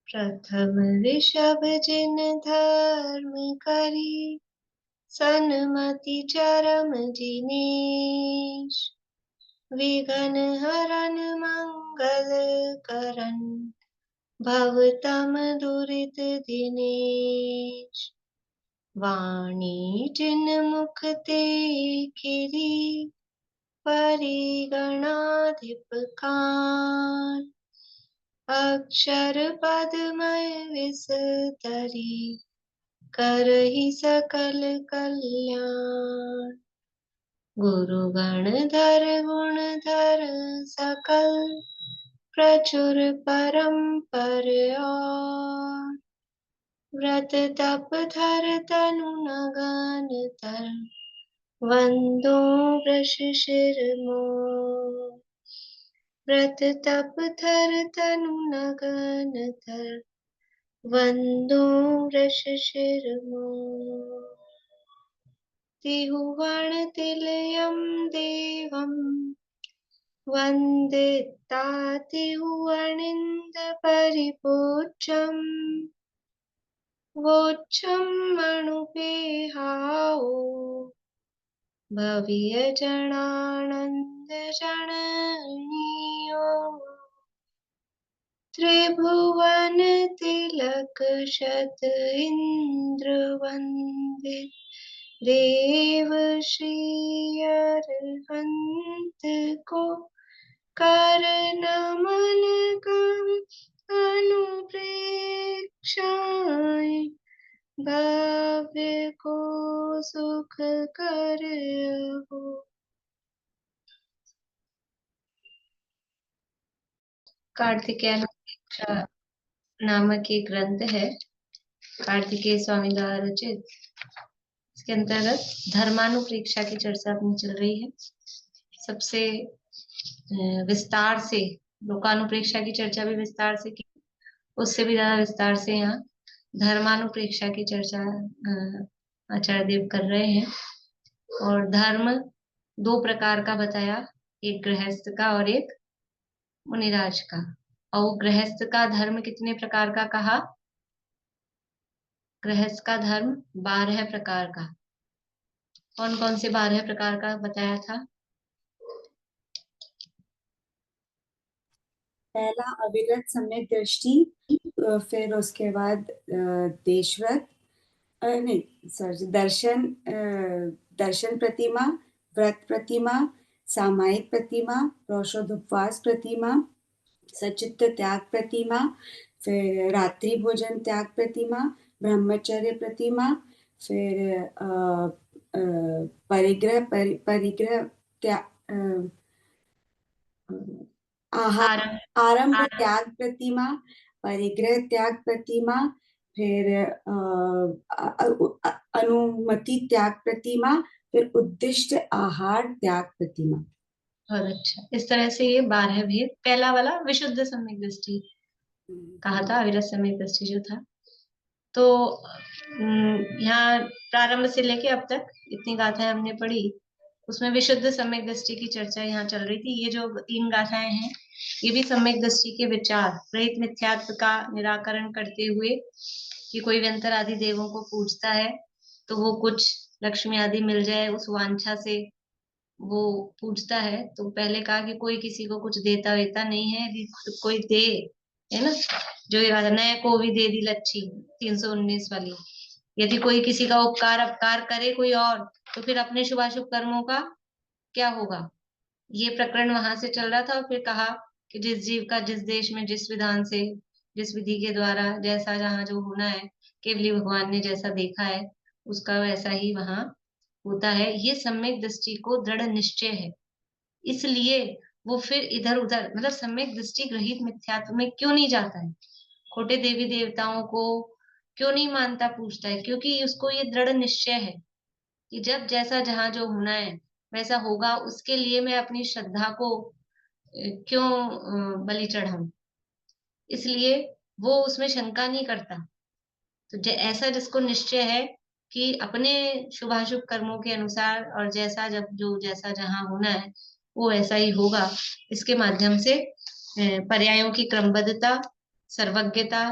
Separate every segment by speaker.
Speaker 1: प्रथम ऋषभ जिन धर्म करी, सन्मति चरम जिनेश। विघ्न हरन मंगल करन, भवतम दुरित दिनेश। वाणी जिन मुख ते खिरी, परिगणाधिपकार। अक्षर पदमय विस्तरी, करहि सकल कल्याण। गुरु गणधर गुणधर सकल, प्रचुर परम्पर और। व्रत तप धर तनु नगन तर, वंदो वृष शिरमोर। व्रत तप धर तनु नगन तर, वंदो वृष शिरमोर। तिहुवन तिलयम देवम, वंदिता तिहुवनिंद परिपूज्यम। वोच्छम मणुपेहाओ, भव्य जनानंद जननीयो। त्रिभुवन तिलक शत इंद्र वंदित, देव श्री अरहंत को। कर नमन कर अनुप्रेक्षाएं, भव्य को सुख कर हो। कार्तिकेय नामक एक ग्रंथ है, कार्तिकेय स्वामी द्वारा रचित। इसके अंतर्गत धर्मानुप्रेक्षा की चर्चा अपनी चल रही है। सबसे विस्तार से लोकानुप्रेक्षा की चर्चा भी विस्तार से की, उससे भी ज्यादा विस्तार से यहाँ धर्मानुप्रेक्षा की चर्चा आचार्य देव कर रहे हैं। और धर्म दो प्रकार का बताया, एक गृहस्थ का और एक मुनिराज का। और गृहस्थ का धर्म कितने प्रकार का कहा? गृहस्थ का धर्म 12 प्रकार का। कौन कौन से 12 प्रकार का बताया था?
Speaker 2: पहला अविरत सम्यक दृष्टि, फिर उसके बाद देशव्रत, नहीं सॉरी, दर्शन प्रतिमा, व्रत प्रतिमा, सामायिक प्रतिमा, रोषोधुपवास प्रतिमा, सचित्त त्याग प्रतिमा, फिर रात्रि भोजन त्याग प्रतिमा, ब्रह्मचर्य प्रतिमा, फिर परिग्रह आरंभ त्याग प्रतिमा, परिग्रह त्याग प्रतिमा, फिर अनुमति त्याग प्रतिमा, फिर उद्दिष्ट आहार त्याग प्रतिमा।
Speaker 1: बहुत अच्छा। इस तरह से ये 12 भेद। पहला वाला विशुद्ध सम्यक दृष्टि कहा था, अविरत सम्यक दृष्टि जो था। तो यहाँ प्रारंभ से लेके अब तक इतनी गाथाएं हमने पढ़ी, उसमें विशुद्ध सम्यक दृष्टि की चर्चा यहाँ चल रही थी। ये जो 3 गाथाएं हैं, ये भी सम्यक दृष्टि के विचार रहित मिथ्यात्व का निराकरण करते हुए कि कोई भी अंतर आदि देवों को पूजता है तो वो कुछ लक्ष्मी आदि मिल जाए, उस वांछा से वो पूछता है। तो पहले कहा कि कोई किसी को कुछ देता वेता नहीं है, यदि कोई दे, है ना, जो ये नए को भी दे दी लच्छी 319 वाली। यदि कोई किसी का उपकार अपकार करे कोई और, तो फिर अपने शुभाशुभ कर्मों का क्या होगा? ये प्रकरण वहां से चल रहा था। और फिर कहा कि जिस जीव का जिस देश में जिस विधान से जिस विधि के द्वारा जैसा जहाँ जो होना है, केवली भगवान ने जैसा देखा है उसका वैसा ही वहां होता है। ये सम्यक दृष्टि को दृढ़ निश्चय है, इसलिए वो फिर इधर उधर, मतलब सम्यक दृष्टि ग्रहित मिथ्यात्व में क्यों नहीं जाता है, खोटे देवी देवताओं को क्यों नहीं मानता पूछता है, क्योंकि उसको ये दृढ़ निश्चय है कि जब जैसा जहां जो होना है वैसा होगा। उसके लिए मैं अपनी श्रद्धा को क्यों बलि चढ़ाऊं, इसलिए वो उसमें शंका नहीं करता। तो ऐसा जिसको निश्चय है कि अपने शुभाशुभ कर्मों के अनुसार और जैसा जब जो जैसा जहां होना है वो ऐसा ही होगा, इसके माध्यम से पर्यायों की क्रमबद्धता, सर्वज्ञता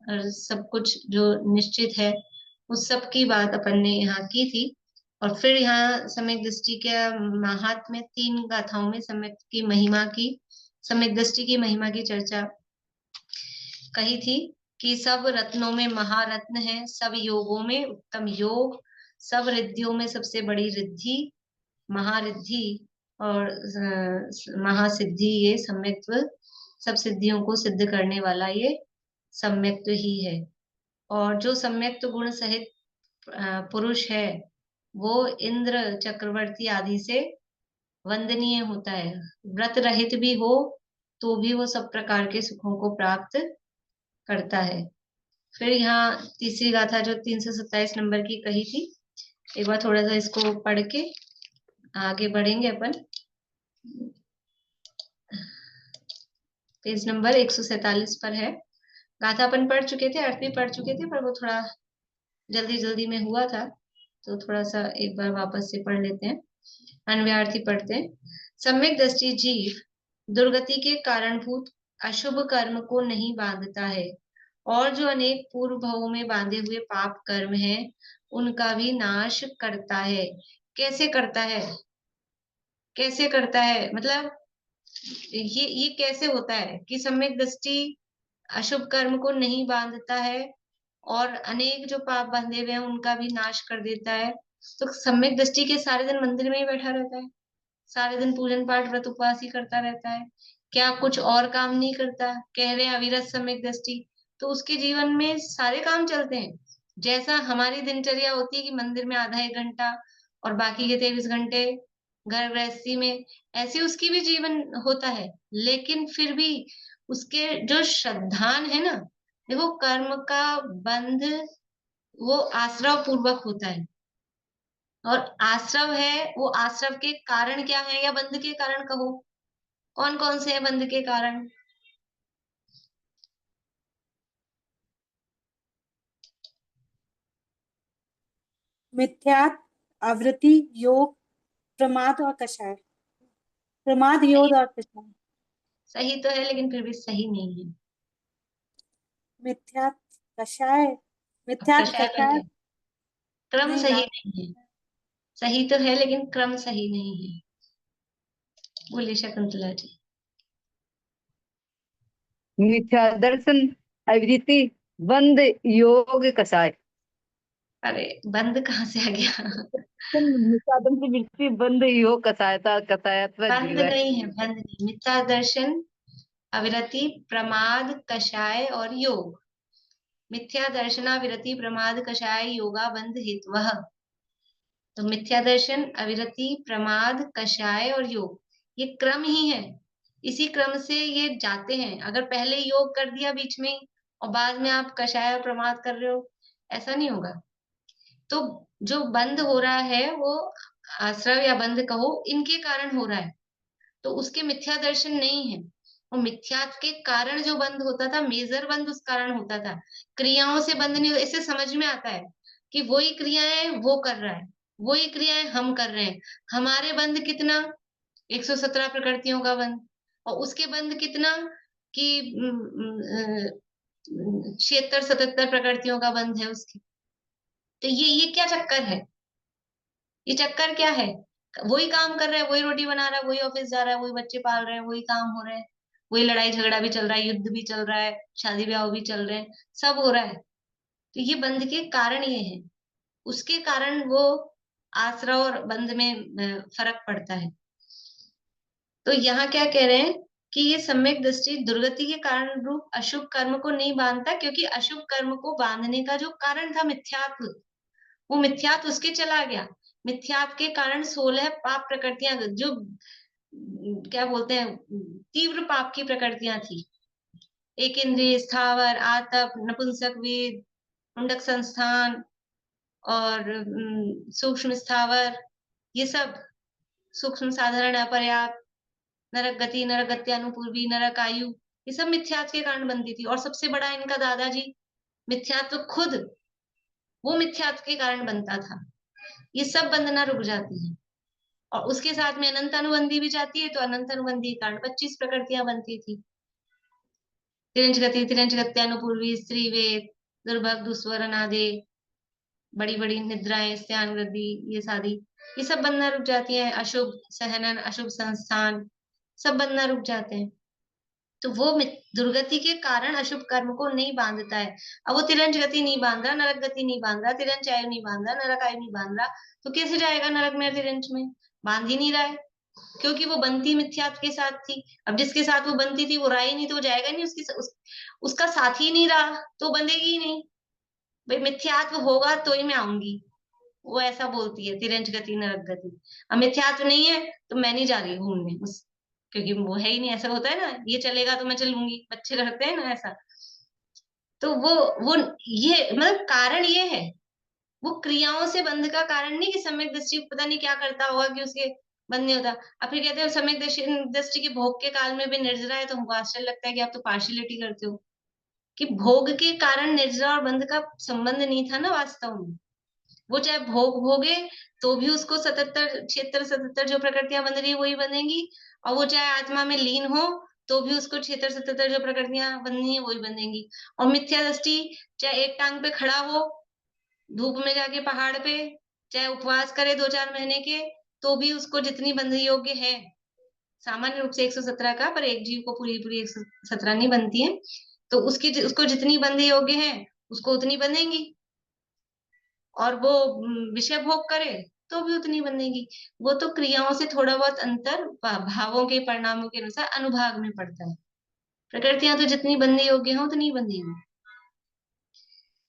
Speaker 1: और सब कुछ जो निश्चित है उस सब की बात अपन ने यहाँ की थी। और फिर यहाँ सम्यक दृष्टि के महात्म्य 3 गाथाओं में सम्यक दृष्टि की महिमा की चर्चा कही थी कि सब रत्नों में महारत्न है, सब योगों में उत्तम योग, सब रिद्धियों में सबसे बड़ी रिद्धि, महारिद्धि और महासिद्धि, ये सम्यक्त्व, सब सिद्धियों को सिद्ध करने वाला ये सम्यक्त्व ही है। और जो सम्यक्त्व गुण सहित पुरुष है वो इंद्र चक्रवर्ती आदि से वंदनीय होता है। व्रत रहित भी हो तो भी वो सब प्रकार के सुखों को प्राप्त करता है। फिर यहाँ तीसरी गाथा जो 327 नंबर की कही थी, एक बार थोड़ा सा इसको पढ़ के आगे बढ़ेंगे अपन। पेज नंबर 147 पर है। गाथा अपन पढ़ चुके थे, अर्थ भी पढ़ चुके थे, पर वो थोड़ा जल्दी जल्दी में हुआ था, तो थोड़ा सा एक बार वापस से पढ़ लेते हैं। अन्वयार्थी पढ़ते हैं। सम्यक दृष्टि जीव दुर्गति के कारणभूत अशुभ कर्म को नहीं बांधता है, और जो अनेक पूर्व भवों में बांधे हुए पाप कर्म हैं उनका भी नाश करता है। कैसे करता है? कैसे करता है मतलब ये कैसे होता है कि सम्यक दृष्टि अशुभ कर्म को नहीं बांधता है और अनेक जो पाप बंधे हुए हैं उनका भी नाश कर देता है? तो सम्यक दृष्टि के सारे दिन मंदिर में ही बैठा रहता है, सारे दिन पूजन पाठ व्रत उपवास ही करता रहता है, क्या कुछ और काम नहीं करता? कह रहे हैं अविरत सम्यक दृष्टि, तो उसके जीवन में सारे काम चलते हैं। जैसा हमारी दिनचर्या होती है कि मंदिर में आधा 1 घंटा और बाकी के 23 घंटे घर गृहस्थी में, ऐसे उसकी भी जीवन होता है। लेकिन फिर भी उसके जो श्रद्धान है ना, देखो कर्म का बंध वो आश्रव पूर्वक होता है, और आश्रव है वो आश्रव के कारण क्या है, या बंध के कारण कहो, कौन कौन से हैं बंध के कारण?
Speaker 2: मिथ्यात, आवृत्ति, योग, प्रमाद और कषाय। प्रमाद,
Speaker 1: सही,
Speaker 2: योग और कषाय।
Speaker 1: सही तो है लेकिन फिर भी सही नहीं है।
Speaker 2: मिथ्यात, कषाय।
Speaker 1: अब
Speaker 2: मिथ्यात,
Speaker 1: कषाय बन
Speaker 2: कषाय।
Speaker 1: गया, क्रम
Speaker 2: नहीं
Speaker 1: सही
Speaker 2: ना।
Speaker 1: नहीं है। सही तो है लेकिन क्रम सही नहीं है। बोलिए शकुंतला जी।
Speaker 3: मिथ्या दर्शन, अविरति, बंद, योग, कषाय।
Speaker 1: अरे बंद कहाँ से आ गया?
Speaker 3: मिथ्या दर्शन, वृत्ति, बंद, योग, कषायता, कषायत्व
Speaker 1: बंद
Speaker 3: जीव है।
Speaker 1: नहीं है, बंद नहीं। मिथ्या दर्शन, अविरति, प्रमाद, कषाय और योग। मिथ्या दर्शना विरति प्रमाद कषाय योगा बंध हेतवः। तो मिथ्या दर्शन, अविरति, प्रमाद, कषाय और योग, ये क्रम ही है। इसी क्रम से ये जाते हैं। अगर पहले योग कर दिया बीच में और बाद में आप कषाय और प्रमाद कर रहे हो, ऐसा नहीं होगा। तो जो बंद हो रहा है वो आश्रव या बंद कहो इनके कारण हो रहा है, तो उसके मिथ्या दर्शन नहीं है। और मिथ्या के कारण जो बंद होता था, मेजर बंद उस कारण होता था, क्रियाओं से बंद नहीं होता। इससे समझ में आता है कि वही क्रियाएं वो कर रहा है, वही क्रियाएं हम कर रहे हैं। हमारे बंद कितना? 117 प्रकृतियों का बंद। और उसके बंद कितना कि 76 77 प्रकृतियों का बंद है उसकी। तो ये क्या चक्कर है? ये चक्कर क्या है? वही काम कर रहा है, वही रोटी बना रहा है, वही ऑफिस जा रहा है, वही बच्चे पाल रहे हैं, वही काम हो रहे हैं, वही लड़ाई झगड़ा भी चल रहा है, युद्ध भी चल रहा है, शादी ब्याह भी चल रहे हैं, सब हो रहा है। तो ये बंध के कारण ये है। उसके कारण वो आश्रय और बंध में फर्क पड़ता है। तो यहाँ क्या कह रहे हैं कि ये सम्यक दृष्टि दुर्गति के कारण रूप अशुभ कर्म को नहीं बांधता, क्योंकि अशुभ कर्म को बांधने का जो कारण था मिथ्यात्व, वो मिथ्यात्व उसके चला गया। मिथ्यात्व के कारण 16 पाप प्रकृतियां, जो क्या बोलते हैं, तीव्र पाप की प्रकृतियां थी। एक इंद्रिय, स्थावर, आतप, नपुंसक वेद, मुंडक संस्थान और सूक्ष्म स्थावर, ये सब, सूक्ष्म साधारण अपर्याप्त, नरक गति, नरक गत्यानुपूर्वी, नरक आयु, ये सब मिथ्यात्व के कारण बनती थी। और सबसे बड़ा इनका दादाजी मिथ्यात्व खुद, वो मिथ्यात्व के कारण बनता था। ये सब बंधना रुक जाती है। और उसके साथ में अनंत अनुबंधी भी जाती है, तो अनंत अनुबंधी के कारण 25 प्रकृतियां बनती थी। तिरंज गति, तिरंज गत्यानुपूर्वी, स्त्री वेद, दुर्भग, दुस्वर, अनादे, बड़ी बड़ी निद्राएं, स्त्यान वृद्धि, ये सारी, ये सब बनना रुक जाती है। अशुभ सहनन, अशुभ संस्थान, सब बनना रुक जाते हैं। तो वो दुर्गति के कारण अशुभ कर्म को नहीं बांधता है। अब वो तिरंज गति नहीं बांध रहा, नरक गति नहीं बांध रहा, तिरंज आयु नहीं बांध रहा, नरक आयु नहीं बांध रहा, तो कैसे जाएगा नरक में, तिरंज में? बांध ही नहीं रहा है, क्योंकि वो बनती मिथ्यात्व के साथ थी। अब जिसके साथ वो बनती थी वो रहा ही नहीं, तो वो जाएगा नहीं, उसका साथ ही नहीं रहा, तो बंधेगी ही नहीं। भाई मिथ्यात्व होगा तो ही मैं आऊंगी, वो ऐसा बोलती है, तिरंज गति नरक गति। अब मिथ्यात्व नहीं है तो मैं नहीं जा रही घूमने उस, क्योंकि वो है ही नहीं। ऐसा होता है ना, ये चलेगा तो मैं चलूंगी, बच्चे करते हैं ना ऐसा। तो वो ये मतलब कारण ये है, वो क्रियाओं से बंध का कारण नहीं कि सम्यक दृष्टि पता नहीं क्या करता होगा कि उसके बंध नहीं होता। अब फिर कहते हैं सम्यक दृष्टि दृष्टि के भोग के काल में भी निर्जरा है, तो हमको आश्चर्य लगता है कि आप तो पार्शियलिटी करते हो, कि भोग के कारण निर्जरा और बंध का संबंध नहीं था ना वास्तव में। वो चाहे भोग भोगे तो भी उसको 77 76 77 जो प्रकृतियां बन रही है वही बनेंगी, और वो चाहे आत्मा में लीन हो तो भी उसको 76 77 जो प्रकृतियां बननी है वही बनेंगी। और मिथ्या दृष्टि चाहे एक टांग पे खड़ा हो धूप में जाके पहाड़ पे, चाहे उपवास करे 2 4 महीने के, तो भी उसको जितनी बंधन योग्य है सामान्य रूप से 117 का, पर एक जीव को पूरी पूरी 117 नहीं बनती है, तो उसको जितनी बंधन योग्य है उसको उतनी बंधेंगी। और वो विषय भोग करे तो भी उतनी बनेगी। वो तो क्रियाओं से थोड़ा बहुत अंतर भावों के परिणामों के अनुसार अनुभाग में पड़ता है। प्रकृतियां तो जितनी बनने योग्य हो उतनी बनेगी।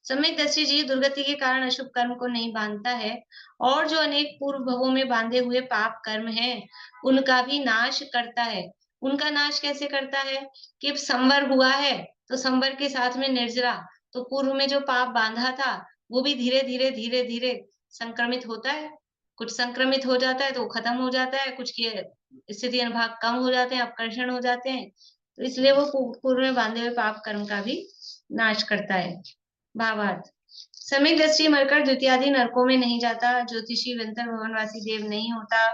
Speaker 1: सम्यक दृष्टि जीव दुर्गति के कारण अशुभ कर्म को नहीं बांधता है, और जो अनेक पूर्व भवों में बांधे हुए पाप कर्म हैं उनका भी नाश करता है। उनका नाश कैसे करता है? कि संवर हुआ है तो संवर के साथ में निर्जरा, तो पूर्व में जो पाप बांधा था वो भी धीरे धीरे धीरे धीरे संक्रमित होता है। कुछ संक्रमित हो जाता है तो खत्म हो जाता है, कुछ की स्थिति अनुभाग कम हो जाते हैं, अपकर्षण हो जाते हैं, तो इसलिए वो पूर्व में बांधे हुए पाप कर्म का भी नाश करता है। भावार्थ, सम्यक दृष्टि मरकर द्वितीयादि नरकों में नहीं जाता, ज्योतिषी विंतर भवनवासी देव नहीं होता,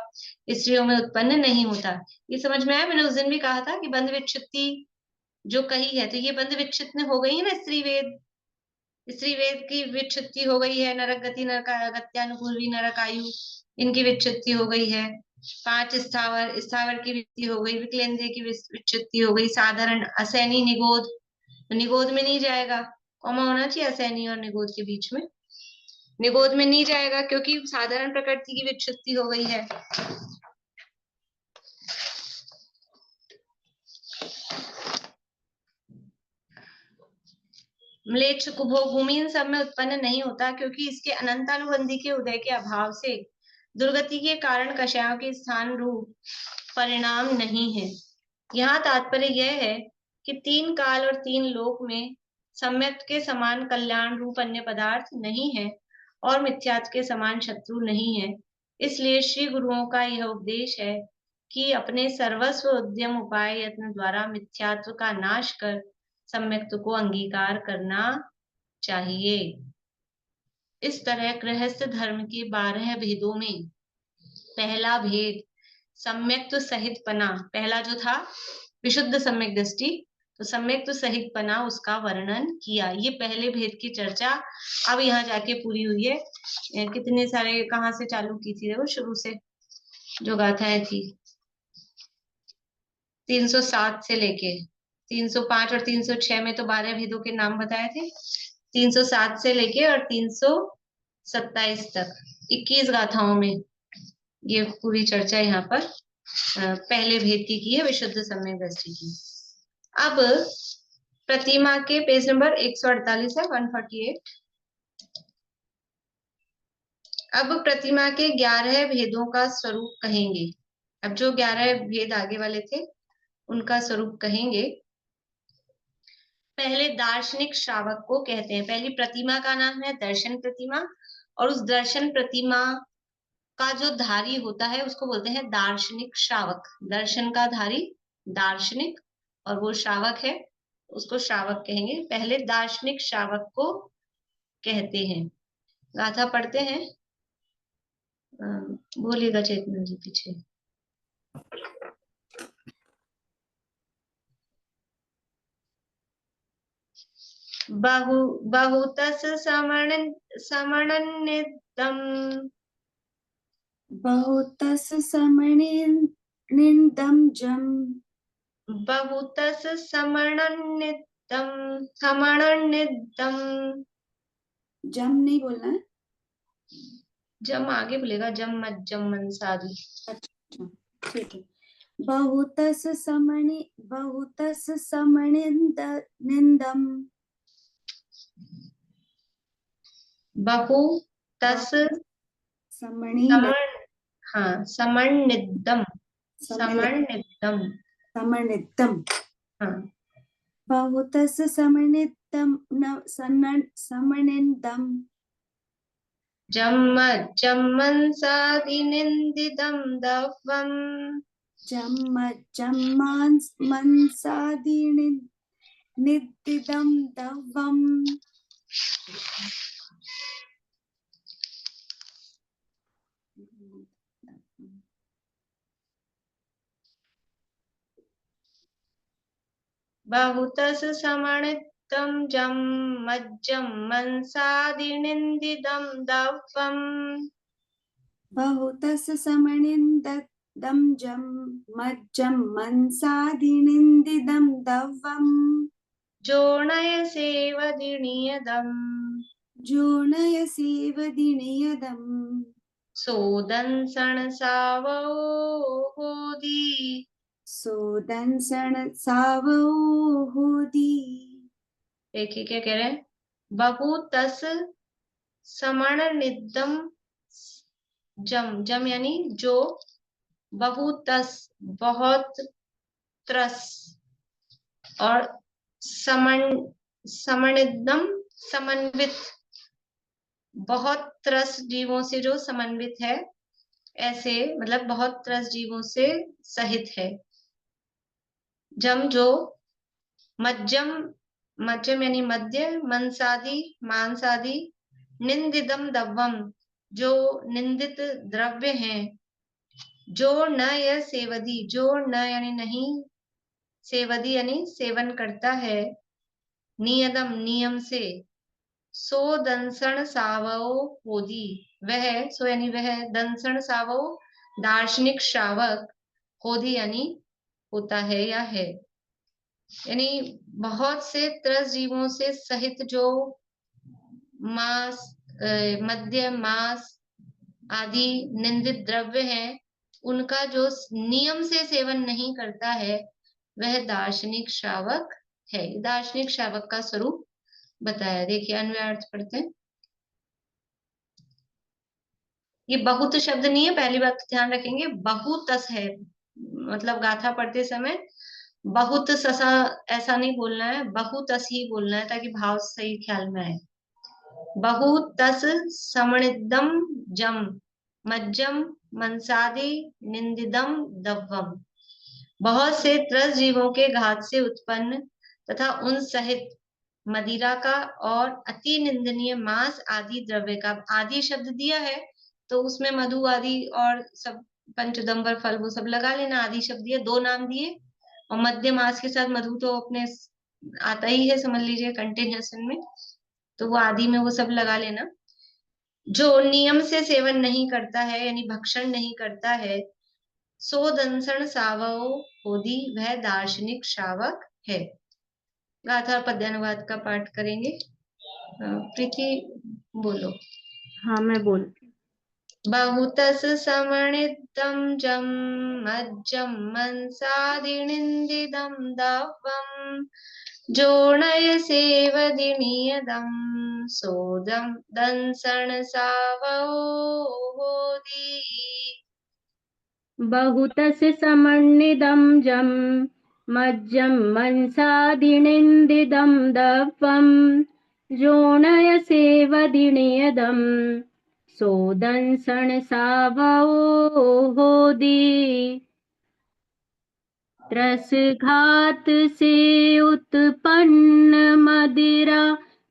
Speaker 1: स्त्रियों में उत्पन्न नहीं होता। ये समझ में आया? मैंने उस दिन भी कहा था कि बंध विच्छित्ति जो कही है, तो ये बंध विच्छिन्न हो गई है ना, स्त्री वेद की विच्छित्ति हो गई है, नरक गति, नरक गत्यानुपूर्वी, नरक आयु, इनकी विच्छित्ति हो गई है। 5 स्थावर, स्थावर की विच्छित्ति हो गई, विकलेंद्रिय की विच्छित्ति हो गई, साधारण असैनी निगोद, निगोद में नहीं जाएगा, कॉमा होना चाहिए असैनी और निगोद के बीच में, निगोद में नहीं जाएगा क्योंकि साधारण प्रकृति की विच्छित्ति हो गई है। म्लेच्छ कुभोग भूमि इन सब में उत्पन्न नहीं होता, क्योंकि इसके अनंतानुबंधी के उदय के अभाव से दुर्गति के कारण कषायों के स्थान रूप परिणाम नहीं है। यहाँ तात्पर्य यह है कि 3 काल और 3 लोक में सम्यक के समान कल्याण रूप अन्य पदार्थ नहीं है और मिथ्यात्व के समान शत्रु नहीं है। इसलिए श्री गुरुओं का यह उपदेश है कि अपने सर्वस्व उद्यम उपाय यत्न द्वारा मिथ्यात्व का नाश कर सम्यक्त्व को अंगीकार करना चाहिए। इस तरह गृहस्थ धर्म के 12 भेदों में पहला भेद सम्यक्त्व सहित पना, पहला जो था विशुद्ध सम्यक दृष्टि, तो सम्यक्त्व सहित पना उसका वर्णन किया। ये पहले भेद की चर्चा अब यहाँ जाके पूरी हुई है। कितने सारे कहाँ से चालू की थी देखो, शुरू से जो गाथाएं थी 307 से लेके 305 और 306 में तो 12 भेदों के नाम बताए थे, 307 से लेके और 327 तक 21 गाथाओं में ये पूरी चर्चा यहाँ पर पहले भेद की है, विशुद्ध सम्यक दृष्टि की। अब प्रतिमा के पेज नंबर 148 है, 148। अब प्रतिमा के 11 भेदों का स्वरूप कहेंगे। अब जो 11 भेद आगे वाले थे उनका स्वरूप कहेंगे। पहले दार्शनिक श्रावक को कहते हैं। पहली प्रतिमा का नाम है दर्शन प्रतिमा, और उस दर्शन प्रतिमा का जो धारी होता है उसको बोलते हैं दार्शनिक श्रावक। दर्शन का धारी दार्शनिक, और वो श्रावक है उसको श्रावक कहेंगे। पहले दार्शनिक श्रावक को कहते हैं। गाथा पढ़ते हैं, बोलिएगा चेतना जी पीछे। बहुतस समणनिदम्
Speaker 2: बहुतस समनिन्दं जम।
Speaker 1: बहुतस समणनिदम्
Speaker 2: जम नहीं बोलना है।
Speaker 1: जम आगे बोलेगा, जम मज्जम मनसादि।
Speaker 2: अच्छा ठीक है। बहुतस समनिन्द निन्दम।
Speaker 1: बहुतस
Speaker 2: समणि
Speaker 1: समण हाँ समणनिदम्
Speaker 2: समनित
Speaker 1: समणनिदम्
Speaker 2: समनितम।
Speaker 1: हाँ
Speaker 2: बहुतस समनितम समनिन्दम।
Speaker 1: जम मनसादिनिन्दितं दवम्
Speaker 2: मनसादीनि निदिदं दवम्।
Speaker 1: बहुतस समणितं जम मज्जं मनसादिनिन्दितं दवम्
Speaker 2: बहुतस समनिन्दं जम मज्जं मनसादीनिन्दिदं दवम्।
Speaker 1: जोणयसेवदिनियदम्
Speaker 2: जोनयसेव दिनियदम्।
Speaker 1: सोदंसण सावो होदी।
Speaker 2: सोदंसण सावो होदी।
Speaker 1: देखिए क्या कह रहे हैं, बहुतस समणनिदम् जम जम यानी जो, बहुतस बहुत, त्रस और समन समणिदम समन्वित, बहुत त्रस जीवों से जो समन्वित है, ऐसे मतलब बहुत त्रस जीवों से सहित है। जम जो, मज्जम मज्जम यानी मध्य, मनसादि मांसादि, निंदिदम दव्वम जो निंदित द्रव्य हैं, जो न यह सेवदी जो न यानी नहीं, सेवदी यानी सेवन करता है, नियदम नियम से, सो दंसण सावो होदी वह, सो यानी वह, दंसण सावो दार्शनिक श्रावक, होदी यानी होता है या है, यानी बहुत से त्रस जीवों से सहित जो मांस मद्य मांस आदि निंदित द्रव्य हैं, उनका जो नियम से सेवन नहीं करता है, वह दार्शनिक श्रावक है। दार्शनिक श्रावक का स्वरूप बताया। देखिए अन्वय अर्थ पढ़ते हैं। ये बहुत शब्द नहीं है, पहली बात ध्यान रखेंगे, बहुतस है, मतलब गाथा पढ़ते समय बहुत ससा ऐसा नहीं बोलना है, बहुतस ही बोलना है ताकि भाव सही ख्याल में आए। बहुतस समणिदम जम मज्जम मनसादि निंदिदम दव्वम, बहुत से त्रस जीवों के घात से उत्पन्न तथा उन सहित मदिरा का और अति निंदनीय मांस आदि द्रव्य का, आदि शब्द दिया है तो उसमें मधु आदि और सब पंचदंबर फल वो सब लगा लेना, आदि शब्द दिए, दो नाम दिए, और मध्य मास के साथ मधु तो अपने आता ही है, समझ लीजिए कंटिन्यूशन में, तो वो आदि में वो सब लगा लेना। जो नियम से सेवन नहीं करता है यानी भक्षण नहीं करता है, सो दंसण सावो होदी वह दार्शनिक श्रावक है। गाथा और पद्यानुवाद का पाठ करेंगे। प्रीति बोलो।
Speaker 3: हाँ मैं बोल।
Speaker 1: बहुतस समणितं जम मज्जं मनसादिनिन्दितं दवम् जोणयसेवदिनियदं सोदं दंसण सावोदी।
Speaker 3: बहुतस समन्निदं जं मज्जं मनसादिनिन्दिदं दवं जोणयसेवदिनियदं सोदंसण सावो होदी। त्रसघात से उत्पन्न मदिरा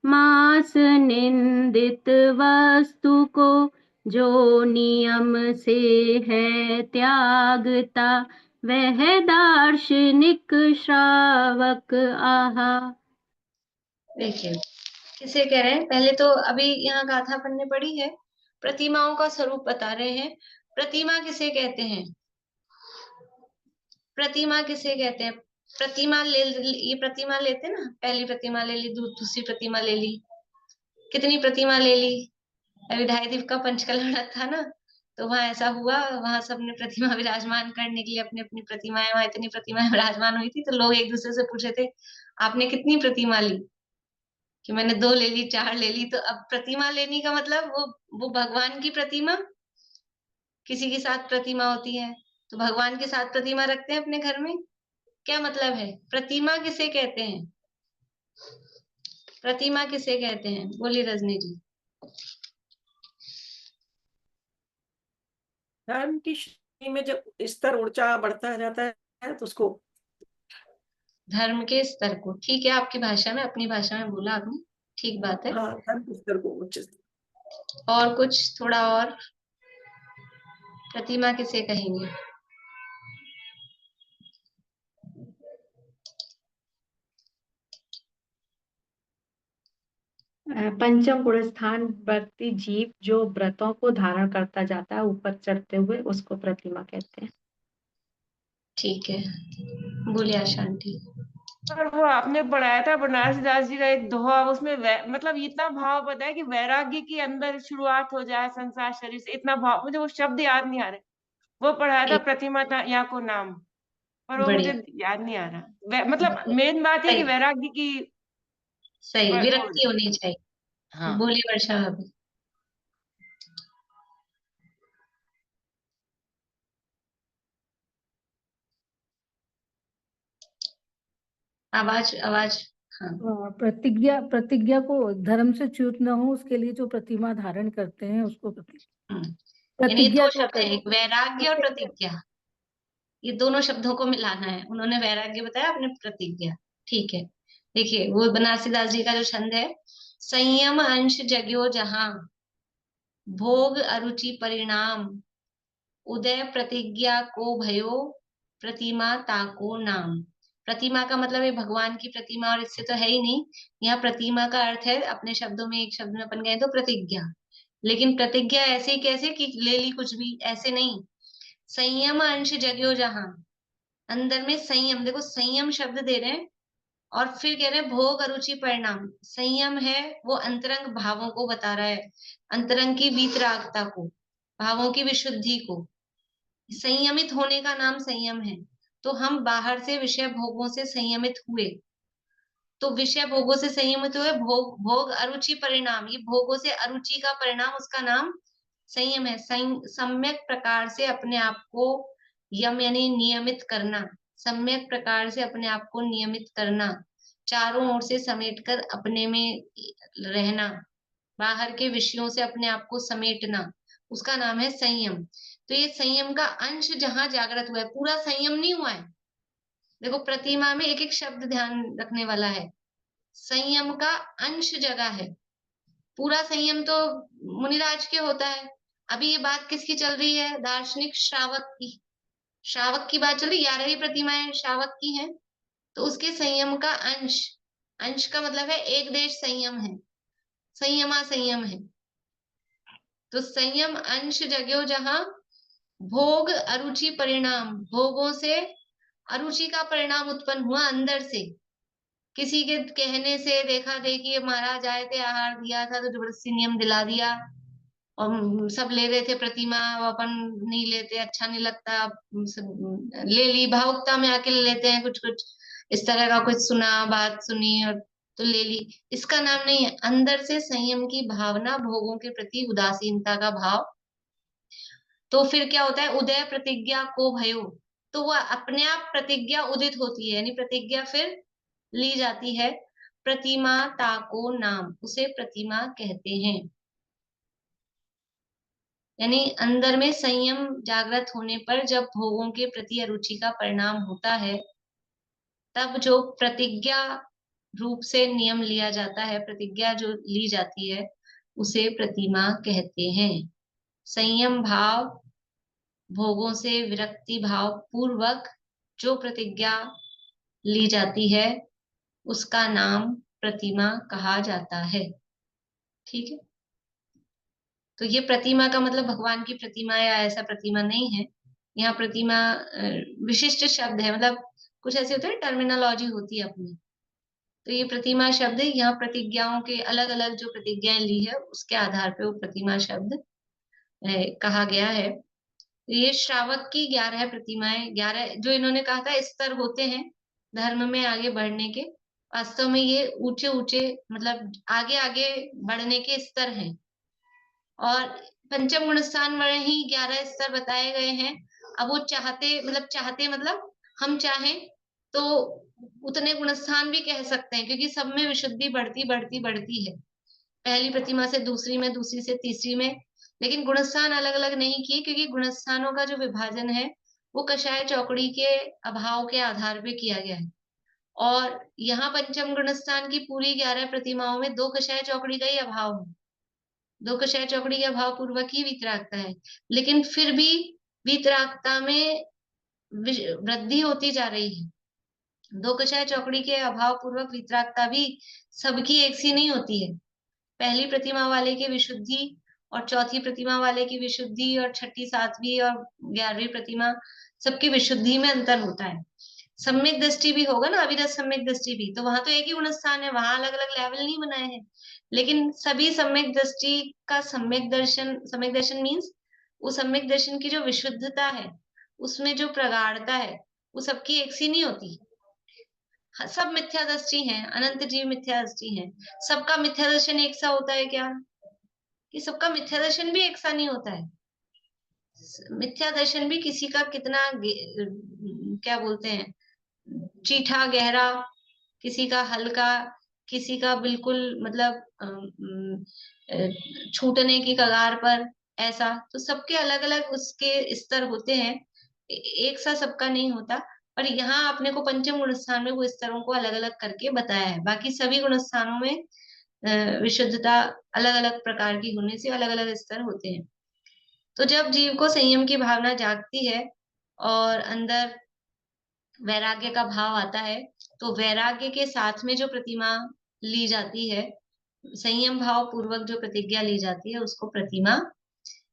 Speaker 3: मांस निंदित वस्तु को जो नियम से है त्यागता वह दार्शनिक श्रावक आहा।
Speaker 1: देखिए किसे कह रहे हैं, पहले तो अभी यहाँ गाथा अपन ने पढ़ी है, प्रतिमाओं का स्वरूप बता रहे हैं। प्रतिमा किसे कहते हैं? प्रतिमा किसे कहते हैं? प्रतिमा ये प्रतिमा लेते ना, पहली प्रतिमा ले ली, दूसरी प्रतिमा ले ली, कितनी प्रतिमा ले ली? अभी ढाई का पंचकल्याण था ना, तो वहां ऐसा हुआ, वहां सबने प्रतिमा विराजमान करने के लिए अपनी अपनी प्रतिमाएं, वहां इतनी प्रतिमाएं विराजमान हुई थी, तो लोग एक दूसरे से पूछे थे आपने कितनी प्रतिमा ली? कि मैंने 2 ले ली, 4 ले ली। तो अब प्रतिमा लेने का मतलब वो भगवान की प्रतिमा, किसी के साथ प्रतिमा होती है तो भगवान के साथ प्रतिमा रखते हैं अपने घर में, क्या मतलब है? प्रतिमा किसे कहते हैं? प्रतिमा किसे कहते हैं? बोलिए रजनी जी।
Speaker 4: धर्म की श्रेणी में जब स्तर ऊंचा बढ़ता जाता है तो उसको
Speaker 1: धर्म के स्तर को, ठीक है, आपकी भाषा में, अपनी भाषा में बोला आपने, ठीक बात है।
Speaker 4: हाँ धर्म के स्तर को उच्च स्तर।
Speaker 1: और कुछ थोड़ा और, प्रतिमा किसे कहेंगे?
Speaker 5: पंचम गुण स्थान व्यक्ति जीव जो व्रतों को धारण करता जाता है ऊपर चढ़ते हुए, उसको प्रतिमा कहते हैं।
Speaker 1: ठीक है, बोलिए आशांति।
Speaker 6: और वो आपने पढ़ाया था बनारसी दास जी का एक दोहा, उसमें मतलब इतना भाव बताया कि वैराग्य के अंदर शुरुआत हो जाए संसार शरीर से, इतना भाव, मुझे वो शब्द याद नहीं आ रहे। वो पढ़ाया था
Speaker 1: एक
Speaker 6: प्रतिमा या को नाम, पर वो
Speaker 1: बढ़िया,
Speaker 6: मुझे याद नहीं आ रहा। मतलब
Speaker 1: बढ़िया,
Speaker 6: मेन बात है कि
Speaker 1: सही,
Speaker 6: वैराग्य की
Speaker 1: सही
Speaker 6: वो
Speaker 1: विरक्ति होनी चाहिए।
Speaker 6: हाँ।
Speaker 1: बोलिए वर्षा भाभी। आवाज आवाज, हाँ।
Speaker 7: प्रतिज्ञा प्रतिज्ञा को धर्म से च्युत न हो उसके लिए जो प्रतिमा धारण करते हैं उसको
Speaker 1: यानी ये
Speaker 7: प्रतिज्ञा
Speaker 1: 2
Speaker 7: को
Speaker 1: शब्द है, एक वैराग्य और प्रतिज्ञा, ये दोनों शब्दों को मिलाना है। उन्होंने वैराग्य बताया, आपने प्रतिज्ञा, ठीक है। देखिए वो बनारसी दास जी का जो छंद है, संयम अंश जग्यो जहां, भोग अरुचि परिणाम, उदय प्रतिज्ञा को भयो, प्रतिमा ताको नाम। प्रतिमा का मतलब है भगवान की प्रतिमा, और इससे तो है ही नहीं। यहाँ प्रतिमा का अर्थ है, अपने शब्दों में, एक शब्द में अपन गए तो प्रतिज्ञा। लेकिन प्रतिज्ञा ऐसे ही कैसे कि ले ली कुछ भी, ऐसे नहीं। संयम अंश जग्यो जहां, अंदर में संयम, देखो संयम शब्द दे रहे हैं, और फिर कह रहे हैं भोग अरुचि परिणाम। संयम है वो अंतरंग भावों को बता रहा है, अंतरंग की वीतरागता को, भावों की विशुद्धि को। संयमित होने का नाम संयम है। तो हम बाहर से विषय भोगों से संयमित हुए, तो विषय भोगों से संयमित हुए, भोग भोग अरुचि परिणाम, ये भोगों से अरुचि का परिणाम, उसका नाम संयम है। सम्यक प्रकार से अपने आप को यम यानी नियमित करना, सम्यक प्रकार से अपने आप को नियमित करना, चारों ओर से समेटकर अपने में रहना, बाहर के विषयों से अपने आप को समेटना, उसका नाम है संयम। तो ये संयम का अंश जहां जागृत हुआ है, पूरा संयम नहीं हुआ है। देखो प्रतिमा में एक एक शब्द ध्यान रखने वाला है, संयम का अंश जगह है, पूरा संयम तो मुनिराज के होता है। अभी ये बात किसकी चल रही है? दार्शनिक श्रावक की, श्रावक की बात चल रही, 11वीं प्रतिमाएं श्रावक की हैं, तो उसके संयम का अंश, अंश का मतलब है एक देश संयम है, संयमा संयम है। तो संयम अंश जग्यो जहां, भोग अरुचि परिणाम, भोगों से अरुचि का परिणाम उत्पन्न हुआ अंदर से, किसी के कहने से, देखा देखी महाराज आए थे, आहार दिया था तो जबरदस्ती नियम दिला दिया, और सब ले रहे थे प्रतिमा, अपन नहीं लेते, अच्छा नहीं लगता, ले ली, भावुकता में आके ले लेते हैं, कुछ कुछ इस तरह का कुछ सुना, बात सुनी और तो ले ली। इसका नाम नहीं है, अंदर से संयम की भावना, भोगों के प्रति उदासीनता का भाव। तो फिर क्या होता है? उदय प्रतिज्ञा को भयो, तो वह अपने आप प्रतिज्ञा उदित होती है, यानी प्रतिज्ञा फिर ली जाती है। प्रतिमा ताको नाम, उसे प्रतिमा कहते हैं। यानी अंदर में संयम जागृत होने पर जब भोगों के प्रति अरुचि का परिणाम होता है, तब जो प्रतिज्ञा रूप से नियम लिया जाता है, प्रतिज्ञा जो ली जाती है, उसे प्रतिमा कहते हैं। संयम भाव, भोगों से विरक्ति भाव पूर्वक जो प्रतिज्ञा ली जाती है, उसका नाम प्रतिमा कहा जाता है। ठीक है, तो ये प्रतिमा का मतलब भगवान की प्रतिमा या ऐसा प्रतिमा नहीं है। यहाँ प्रतिमा विशिष्ट शब्द है, मतलब कुछ ऐसे होते हैं, टर्मिनोलॉजी होती है अपनी। तो ये प्रतिमा शब्द यहाँ प्रतिज्ञाओं के अलग अलग जो प्रतिज्ञाएं ली है उसके आधार पे वो प्रतिमा शब्द कहा गया है। तो ये श्रावक की 11 प्रतिमाएं, 11 जो इन्होंने कहा था स्तर होते हैं धर्म में आगे बढ़ने के, वास्तव में ये ऊंचे ऊंचे मतलब आगे आगे बढ़ने के स्तर हैं। और पंचम गुण स्थान में ही 11 स्तर बताए गए हैं। अब वो चाहते मतलब हम चाहें तो उतने गुणस्थान भी कह सकते हैं, क्योंकि सब में विशुद्धि बढ़ती बढ़ती बढ़ती है, पहली प्रतिमा से दूसरी में, दूसरी से तीसरी में। लेकिन गुणस्थान अलग अलग नहीं किए, क्योंकि गुणस्थानों का जो विभाजन है वो कषाय चौकड़ी के अभाव के आधार पे किया गया है। और यहाँ पंचम गुणस्थान की पूरी 11 प्रतिमाओं में 2 कषाय चौकड़ी का ही अभाव है, 2 कषाय चौकड़ी के अभाव पूर्वक ही वीतरागता है। लेकिन फिर भी वीतरागता में वृद्धि होती जा रही है। 2 कषाय चौकड़ी के अभाव पूर्वक वीतरागता भी सबकी एक सी नहीं होती है। पहली प्रतिमा वाले की विशुद्धि और चौथी प्रतिमा वाले की विशुद्धि और छठी, सातवीं और 11वीं प्रतिमा, सबकी विशुद्धि में अंतर होता है। सम्यक दृष्टि भी होगा ना, अविरत सम्यक दृष्टि भी, तो वहां तो एक ही गुण स्थान है, वहां अलग अलग लेवल नहीं बनाए हैं। लेकिन सभी सम्यक दृष्टि का सम्यक दर्शन मीन्स वो सम्यक दर्शन की जो विशुद्धता है, उसमें जो प्रगाढ़ता है, वो सबकी एक सी नहीं होती। सब मिथ्या दृष्टि है, अनंत जीव मिथ्या दृष्टि है। सबका मिथ्या दर्शन एक सा होता है क्या? कि सबका मिथ्या दर्शन भी एक सा नहीं होता है। मिथ्या दर्शन भी किसी का कितना क्या बोलते हैं, चीठा गहरा, किसी का हल्का, किसी का बिल्कुल मतलब छूटने की कगार पर, ऐसा। तो सबके अलग अलग उसके स्तर होते हैं, एक सा सबका नहीं होता। पर यहाँ आपने को पंचम गुण स्थान में वो स्तरों को अलग अलग करके बताया है। बाकी सभी गुण स्थानों में विशुद्धता अलग अलग प्रकार की होने से अलग अलग स्तर होते हैं। तो जब जीव को संयम की भावना जागती है और अंदर वैराग्य का भाव आता है, तो वैराग्य के साथ में जो प्रतिमा ली जाती है, संयम भाव पूर्वक जो प्रतिज्ञा ली जाती है, उसको प्रतिमा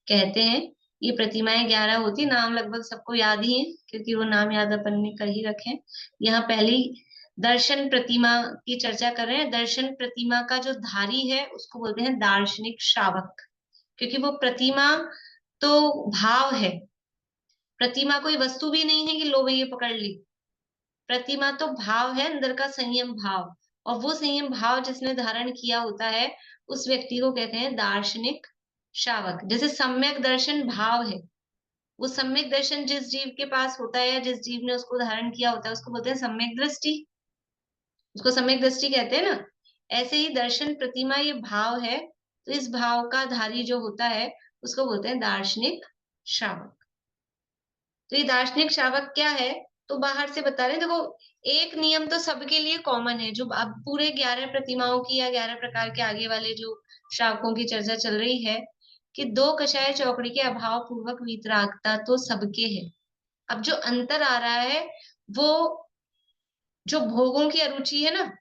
Speaker 1: कहते हैं। ये प्रतिमाएं 11 होती, नाम लगभग सबको याद ही है, क्योंकि वो नाम याद अपन ने कर ही रखे हैं। यहाँ पहली दर्शन प्रतिमा की चर्चा कर रहे हैं। दर्शन प्रतिमा का जो धारी है उसको बोलते हैं दार्शनिक श्रावक, क्योंकि वो प्रतिमा तो भाव है, प्रतिमा कोई वस्तु भी नहीं है कि लो भैया पकड़ ली। प्रतिमा तो भाव है, अंदर का संयम भाव, और वो संयम भाव जिसने धारण किया होता है उस व्यक्ति को कहते हैं दार्शनिक श्रावक। जैसे सम्यक दर्शन भाव है, वो सम्यक दर्शन जिस जीव के पास होता है या जिस जीव ने उसको धारण किया होता है उसको बोलते हैं सम्यक दृष्टि, उसको सम्यक दृष्टि कहते हैं ना। ऐसे ही दर्शन प्रतिमा ये भाव है, तो इस भाव का धारी जो होता है उसको बोलते हैं दार्शनिक श्रावक। तो ये दार्शनिक श्रावक क्या है, तो बाहर से बता रहे हैं। देखो, एक नियम तो सबके लिए कॉमन है, जो अब पूरे 11 प्रतिमाओं की या 11 प्रकार के आगे वाले जो श्रावकों की चर्चा चल रही है, कि 2 कषाय चौकड़ी के अभाव पूर्वक वीतरागता तो सबके है। अब जो अंतर आ रहा है वो जो भोगों की अरुचि है ना,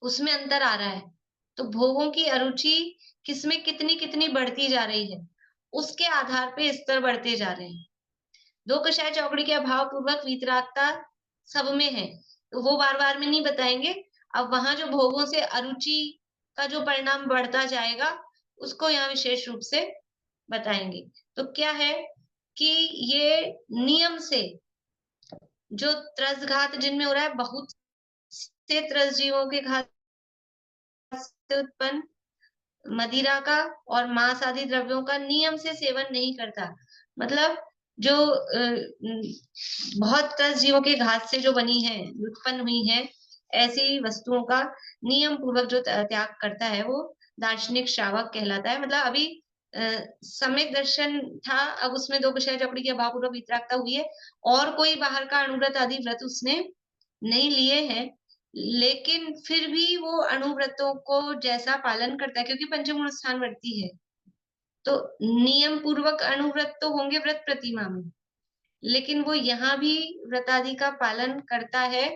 Speaker 1: उसमें अंतर आ रहा है। तो भोगों की अरुचि किसमें कितनी कितनी बढ़ती जा रही है, उसके आधार पे स्तर बढ़ते जा रहे हैं। 2 कषाय चौकड़ी के अभाव पूर्वक वीतरागता सब में है, तो वो बार बार में नहीं बताएंगे। अब वहां जो भोगों से अरुचि का जो परिणाम बढ़ता जाएगा उसको यहाँ विशेष रूप से बताएंगे। तो क्या है कि ये नियम से जो त्रसघात जिनमें हो रहा है, बहुत से त्रस जीवों के घात से उत्पन्न मदिरा का और मांस आदि द्रव्यों का नियम से सेवन नहीं करता। मतलब जो बहुत त्रस जीवों के घात से जो बनी है, उत्पन्न हुई है, ऐसी वस्तुओं का नियम पूर्वक जो त्याग करता है वो दार्शनिक श्रावक कहलाता है। मतलब अभी सम्यक दर्शन था, अब उसमें 2 कषाय चौकड़ी के अभाव पूर्वक वीतरागता हुई है, और कोई बाहर का अणुव्रत आदि व्रत उसने नहीं लिए हैं, लेकिन फिर भी वो अणुव्रतों को जैसा पालन करता है, क्योंकि पंचम स्थान वर्ती है, तो नियम पूर्वक अणुव्रत तो होंगे व्रत प्रतिमा में, लेकिन वो यहाँ भी व्रत आदि का पालन करता है,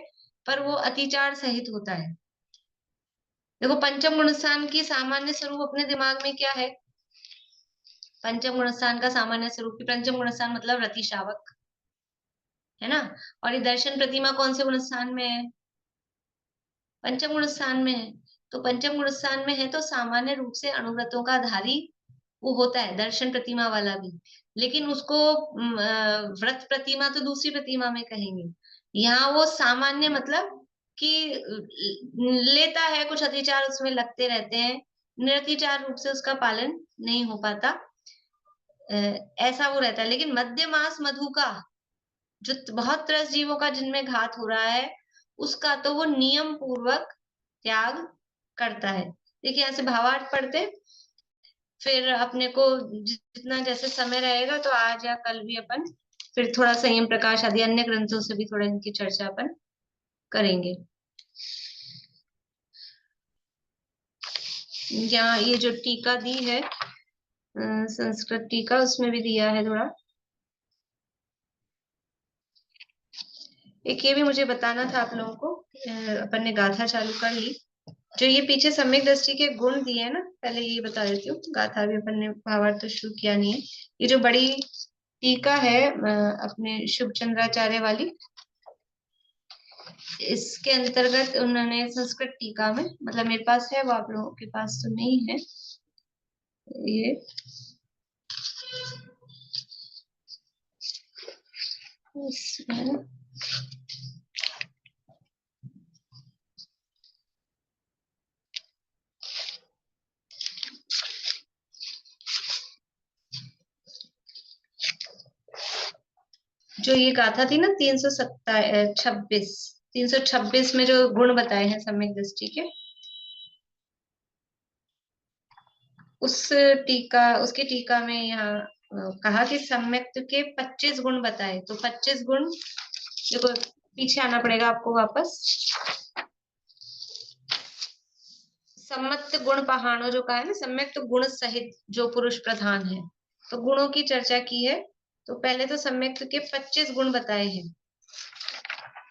Speaker 1: पर वो अतिचार सहित होता है। देखो पंचम गुण स्थान की सामान्य स्वरूप अपने दिमाग में क्या है? पंचम गुण स्थान का सामान्य स्वरूप की पंचम गुण स्थान मतलब रति शावक, है ना। और ये दर्शन प्रतिमा कौन से गुण स्थान में है? पंचम गुण स्थान में है। तो पंचम गुण स्थान में है तो सामान्य रूप से अनुव्रतों का धारी वो होता है, दर्शन प्रतिमा वाला भी। लेकिन उसको व्रत प्रतिमा तो दूसरी प्रतिमा में कहेंगे। यहाँ वो सामान्य मतलब कि लेता है, कुछ अतिचार उसमें लगते रहते हैं, निरतिचार रूप से उसका पालन नहीं हो पाता, ऐसा वो रहता है। लेकिन मध्य मास मधु का जो बहुत त्रस्त जीवों का जिनमें घात हो रहा है, उसका तो वो नियम पूर्वक त्याग करता है। देखिए यहाँ से भावार्थ पढ़ते, फिर अपने को जितना जैसे समय रहेगा तो आज या कल भी अपन फिर थोड़ा संयम प्रकाश आदि अन्य ग्रंथों से भी थोड़ा इनकी चर्चा अपन करेंगे। यहाँ ये जो टीका दी है संस्कृत टीका, उसमें भी दिया है थोड़ा। एक ये भी मुझे बताना था आप लोगों को, अपन ने गाथा चालू कर ली। जो ये पीछे सम्यक दृष्टि के गुण दिए हैं ना, पहले ये बता देती हूँ, गाथा भी अपन ने भावार्थ तो शुरू किया नहीं है। ये जो बड़ी टीका है अपने शुभ चंद्राचार्य वाली, इसके अंतर्गत उन्होंने संस्कृत टीका में, मतलब मेरे पास है, वो आप लोगों के पास तो नहीं है ये, इसमें जो ये गाथा थी ना 326 में जो गुण बताए हैं सम्यक दृष्टि के, उसकी टीका में यहाँ कहा कि सम्यक के 25 गुण बताए। तो 25 गुण, देखो पीछे आना पड़ेगा आपको वापस। सम्मत गुण पहाड़ो जो कहा है ना, सम्यक तो गुण सहित जो पुरुष प्रधान है, तो गुणों की चर्चा की है। तो पहले तो सम्यक के 25 गुण बताए हैं।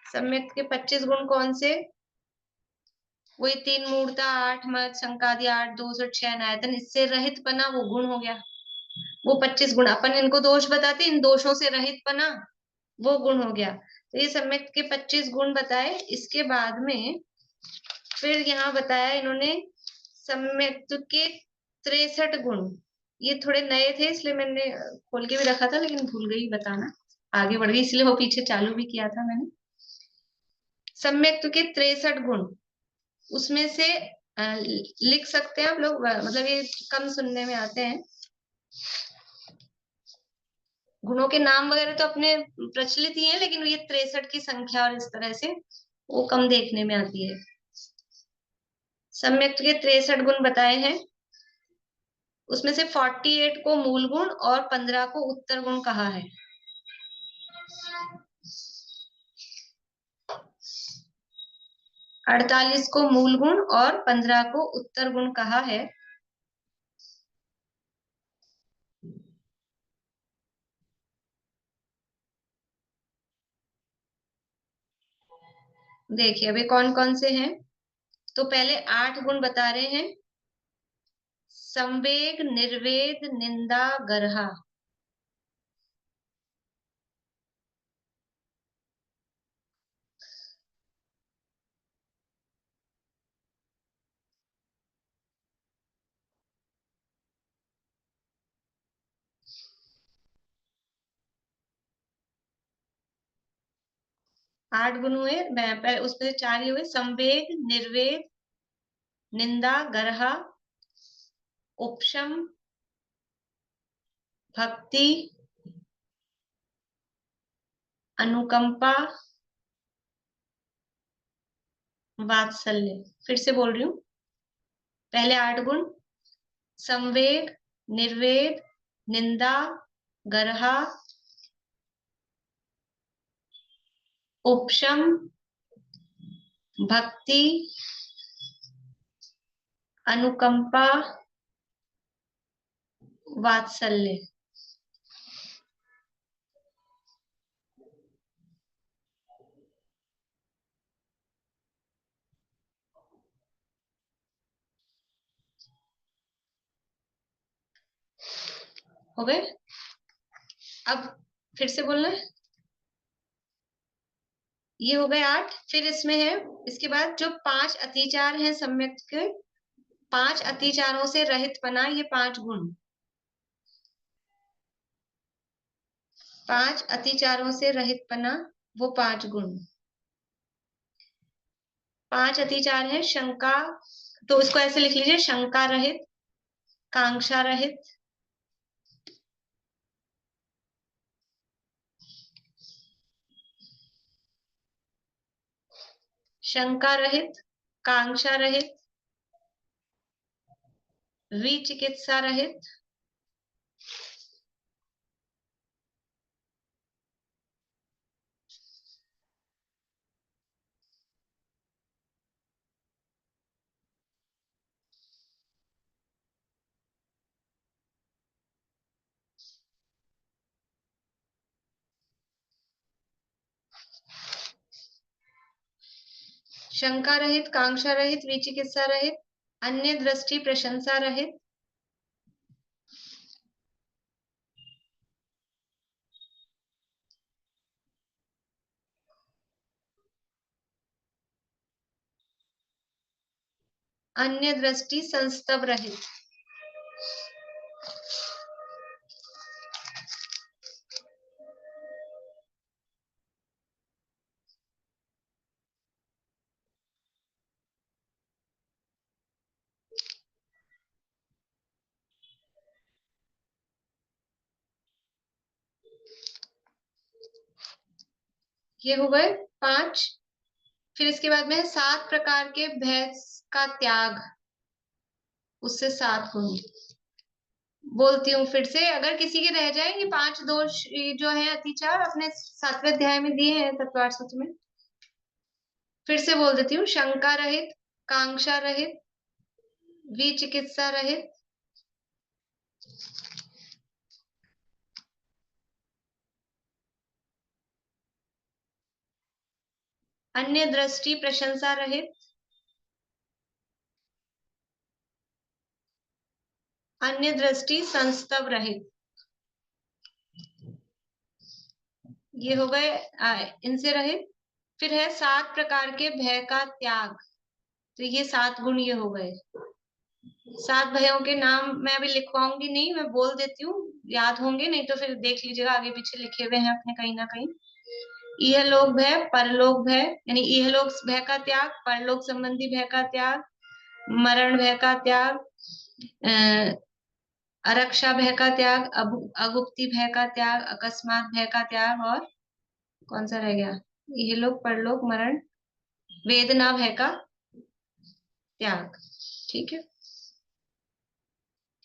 Speaker 1: सम्यक के 25 गुण कौन से? वही 3 मूर्ता, 8 मत, शंकादि 8 दोष और 6 नायतन, इससे रहित पना वो गुण हो गया। वो 25 गुण अपन इनको दोष बताते, इन दोषों से रहित पना वो गुण हो गया। तो ये सम्यक के 25 गुण बताए। इसके बाद में फिर यहाँ बताया इन्होंने सम्यक के 63 गुण। ये थोड़े नए थे इसलिए मैंने खोल के भी रखा था, लेकिन भूल गई बताना, आगे बढ़ गई, इसलिए वो पीछे चालू भी किया था मैंने। सम्यक के 63 गुण, उसमें से लिख सकते हैं आप लोग, मतलब ये कम सुनने में आते हैं। गुणों के नाम वगैरह तो अपने प्रचलित ही हैं, लेकिन ये 63 की संख्या और इस तरह से वो कम देखने में आती है। सम्यक के 63 गुण बताए हैं। उसमें से 48 को मूल गुण और 15 को उत्तर गुण कहा है। अड़तालीस को मूल गुण और 15 को उत्तर गुण कहा है। देखिए अभी कौन कौन से हैं। तो पहले 8 गुण बता रहे हैं। संवेग, निर्वेद, निंदा, गर्हा। आठ गुण हुए, पहले उसमें से 4 ही हुए। संवेग, निर्वेद, निंदा, गर्हा, उपशम, भक्ति, अनुकंपा, वात्सल्य। फिर से बोल रही हूँ, पहले 8 गुण, संवेग, निर्वेद, निंदा, गर्हा, उपशम, भक्ति, अनुकंपा, वात्सल्य। हो गए? अब फिर से बोलना है। ये हो गए 8। फिर इसमें है, इसके बाद जो 5 अतिचार हैं सम्यक के, 5 अतिचारों से रहित पना, ये 5 गुण। 5 अतिचारों से रहित पना, वो 5 गुण। 5 अतिचार है शंका, तो इसको ऐसे लिख लीजिए, शंका रहित, कांक्षा रहित, शंका रहित, कांक्षा रहित, विचिकित्सा रहित, शंका रहित, कांक्षा रहित, विचिकित्सा रहित, अन्य दृष्टि प्रशंसा रहित, अन्य दृष्टि संस्तव रहित। ये हो गए 5। फिर इसके बाद में है 7 प्रकार के भय का त्याग, उससे 7 गुण। बोलती हूँ फिर से, अगर किसी के रह जाए, ये 5 दोष जो है अतिचार अपने 7वें अध्याय में दिए हैं तत्वार्थ सूत्र में। फिर से बोल देती हूँ, शंका रहित, कांक्षा रहित, विचिकित्सा रहित, अन्य दृष्टि प्रशंसा रहित, अन्य दृष्टि संस्तव रहित। ये हो गए इनसे रहित। फिर है 7 प्रकार के भय का त्याग, तो ये 7 गुण ये हो गए। 7 भयों के नाम मैं अभी लिखवाऊंगी नहीं, मैं बोल देती हूँ, याद होंगे, नहीं तो फिर देख लीजिएगा, आगे पीछे लिखे हुए हैं अपने कहीं ना कहीं। इहलोक भय, परलोक भय, यानी इहलोक भय का त्याग, परलोक संबंधी भय का त्याग, मरण भय का त्याग, अरक्षा भय का त्याग, अगुप्ती भय का त्याग, अकस्मात भय का त्याग, और कौन सा रह गया? इहलोक, परलोक, मरण, वेदना भय का त्याग। ठीक है,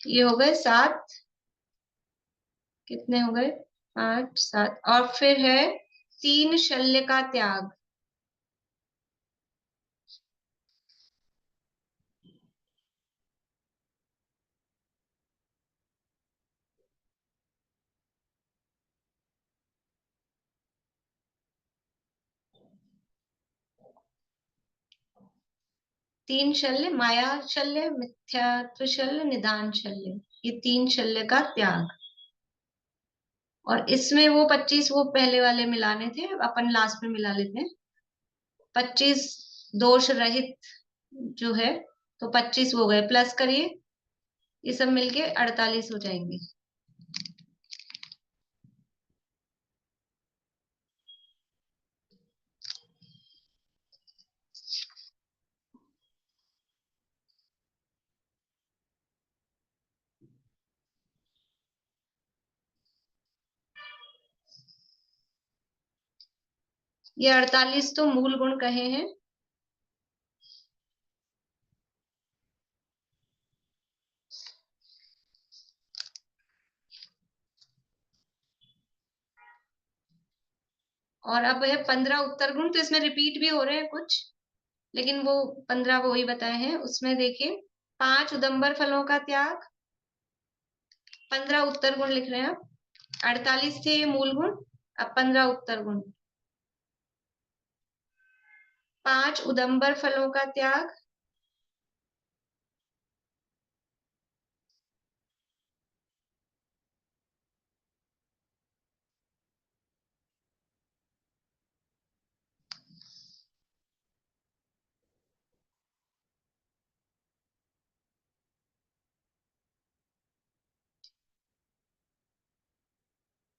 Speaker 1: ये हो गए 7। कितने हो गए? 5, 7। और फिर है 3 शल्य का त्याग। तीन शल्य, माया शल्य, मिथ्यात्व शल्य, निदान शल्य, ये 3 शल्य का त्याग। और इसमें वो 25 वो पहले वाले मिलाने थे, अपन लास्ट में मिला लेते हैं। 25 दोष रहित जो है, तो 25 हो गए, प्लस करिए, ये सब मिलके 48 हो जाएंगे। ये 48 तो मूल गुण कहे हैं। और अब है 15 उत्तर गुण, तो इसमें रिपीट भी हो रहे हैं कुछ, लेकिन वो 15 वो ही बताए हैं। उसमें देखिए, 5 उदंबर फलों का त्याग, 15 उत्तर गुण लिख रहे हैं आप। 48 थे ये मूल गुण, अब 15 उत्तर गुण। 5 उदंबर फलों का त्याग,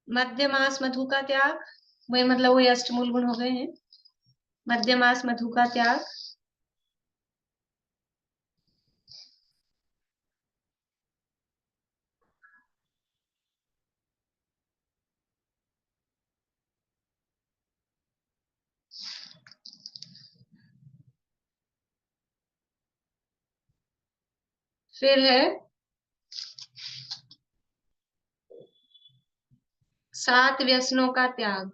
Speaker 1: मध्यमास मधु का त्याग, वही मतलब वही अष्टमूल गुण हो गए हैं। मध्यमास मधु का त्याग, फिर है 7 व्यसनों का त्याग।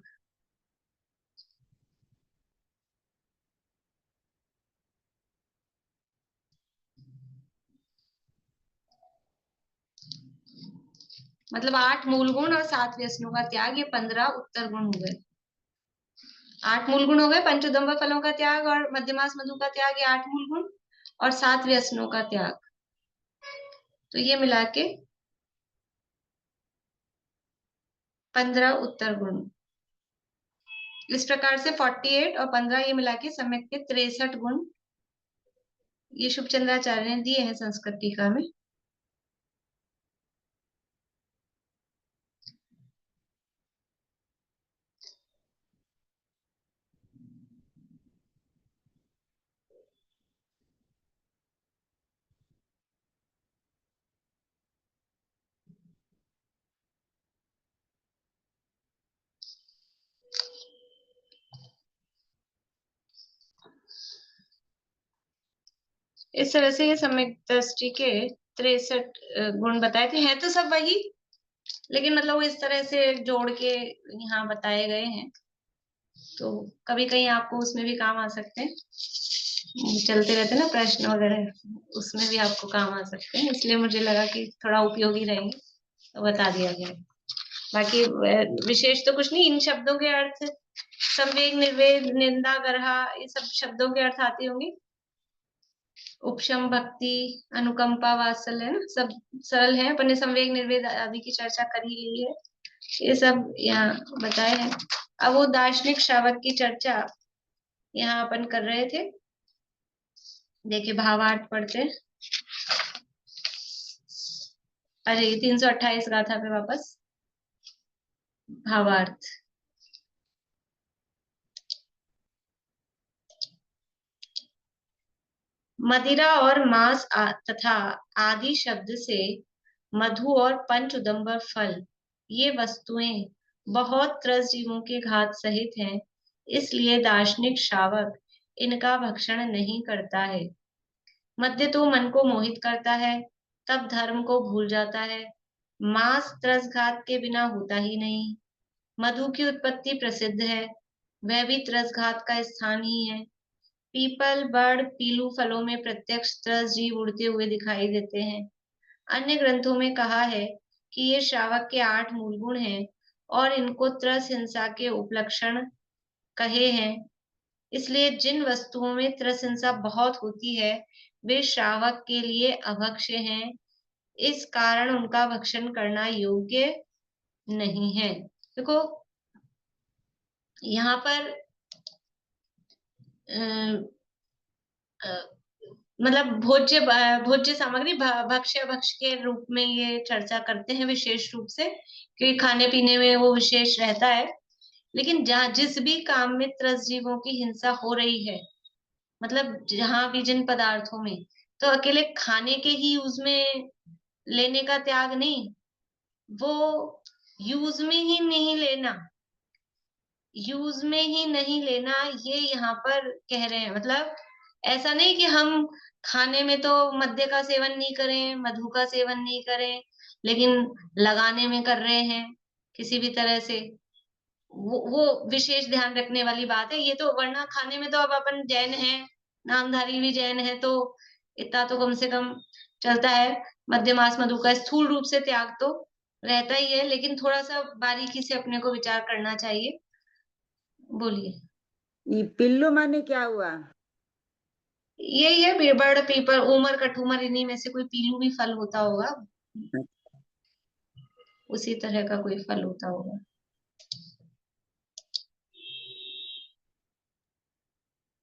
Speaker 1: मतलब 8 मूल गुण और 7 व्यसनों का त्याग, ये 15 उत्तर गुण हो गए। 8 मूल गुण हो गए, पंचोदम्ब फलों का त्याग और मध्यमास मधु का त्याग, ये 8 मूल गुण और 7 व्यसनों का त्याग, तो ये मिला के 15 उत्तर गुण। इस प्रकार से 48 और 15 ये मिला के सम्यक के 63 गुण ये शुभ चंद्राचार्य ने दिए हैं संस्कृत टीका में। इस तरह से ये सम्यक दृष्टि के 63 गुण बताए थे। हैं तो सब वही, लेकिन मतलब वो इस तरह से जोड़ के यहाँ बताए गए हैं, तो कभी कहीं आपको उसमें भी काम आ सकते हैं। चलते रहते हैं ना प्रश्न वगैरह, उसमें भी आपको काम आ सकते हैं, इसलिए मुझे लगा कि थोड़ा उपयोगी रहेंगे तो बता दिया गया। बाकी विशेष तो कुछ नहीं। इन शब्दों के अर्थ संवेग, निर्वेद, निंदा, गर्हा, ये सब शब्दों के अर्थ आते होंगे। उपशम, भक्ति, अनुकंपा, वात्सल्य, है ना, सब सरल है। अपने संवेग, निर्वेद आदि की चर्चा कर ही ली है, ये सब यहाँ बताए हैं। अब वो दार्शनिक श्रावक की चर्चा यहाँ अपन कर रहे थे। देखिए भावार्थ पढ़ते। अरे 328 गाथा पे वापस भावार्थ। मदिरा और मांस तथा आदि शब्द से मधु और पंच उदंबर फल, ये वस्तुएं बहुत त्रस जीवों के घात सहित हैं, इसलिए दार्शनिक श्रावक इनका भक्षण नहीं करता है। मद्य तो मन को मोहित करता है, तब धर्म को भूल जाता है। मांस त्रसघात के बिना होता ही नहीं। मधु की उत्पत्ति प्रसिद्ध है, वह भी त्रसघात का स्थान ही है। पीपल, बड़, पीलू फलों में प्रत्यक्ष त्रस जीव उड़ते हुए दिखाई देते हैं। अन्य ग्रंथों में कहा है कि ये श्रावक के 8 मूल गुण हैं और इनको त्रस हिंसा के उपलक्षण कहे हैं। इसलिए जिन वस्तुओं में त्रस हिंसा बहुत होती है वे श्रावक के लिए अभक्ष्य हैं, इस कारण उनका भक्षण करना योग्य नहीं है। देखो यहाँ पर मतलब भोज्य सामग्री भक्ष्य भक्ष के रूप में ये चर्चा करते हैं विशेष रूप से, क्योंकि खाने पीने में वो विशेष रहता है। लेकिन जहाँ जिस भी काम में त्रस जीवों की हिंसा हो रही है, मतलब जहां भी जिन पदार्थों में, तो अकेले खाने के ही यूज में लेने का त्याग नहीं, वो यूज में ही नहीं लेना, यूज में ही नहीं लेना, ये यहाँ पर कह रहे हैं। मतलब ऐसा नहीं कि हम खाने में तो मद्य का सेवन नहीं करें, मधु का सेवन नहीं करें, लेकिन लगाने में कर रहे हैं किसी भी तरह से, वो विशेष ध्यान रखने वाली बात है। ये तो वरना खाने में तो अब अपन जैन है, नामधारी भी जैन है, तो इतना तो कम से कम चलता है। मध्य मास मधु का स्थूल रूप से त्याग तो रहता ही है, लेकिन थोड़ा सा बारीकी से अपने को विचार करना चाहिए। बोलिए।
Speaker 8: ये पिल्लू माने क्या हुआ?
Speaker 1: यही है, बीरबड़, पीपर, उमर, कठूमर, इन्हीं में से कोई पीलू भी फल होता होगा, उसी तरह का कोई फल होता होगा।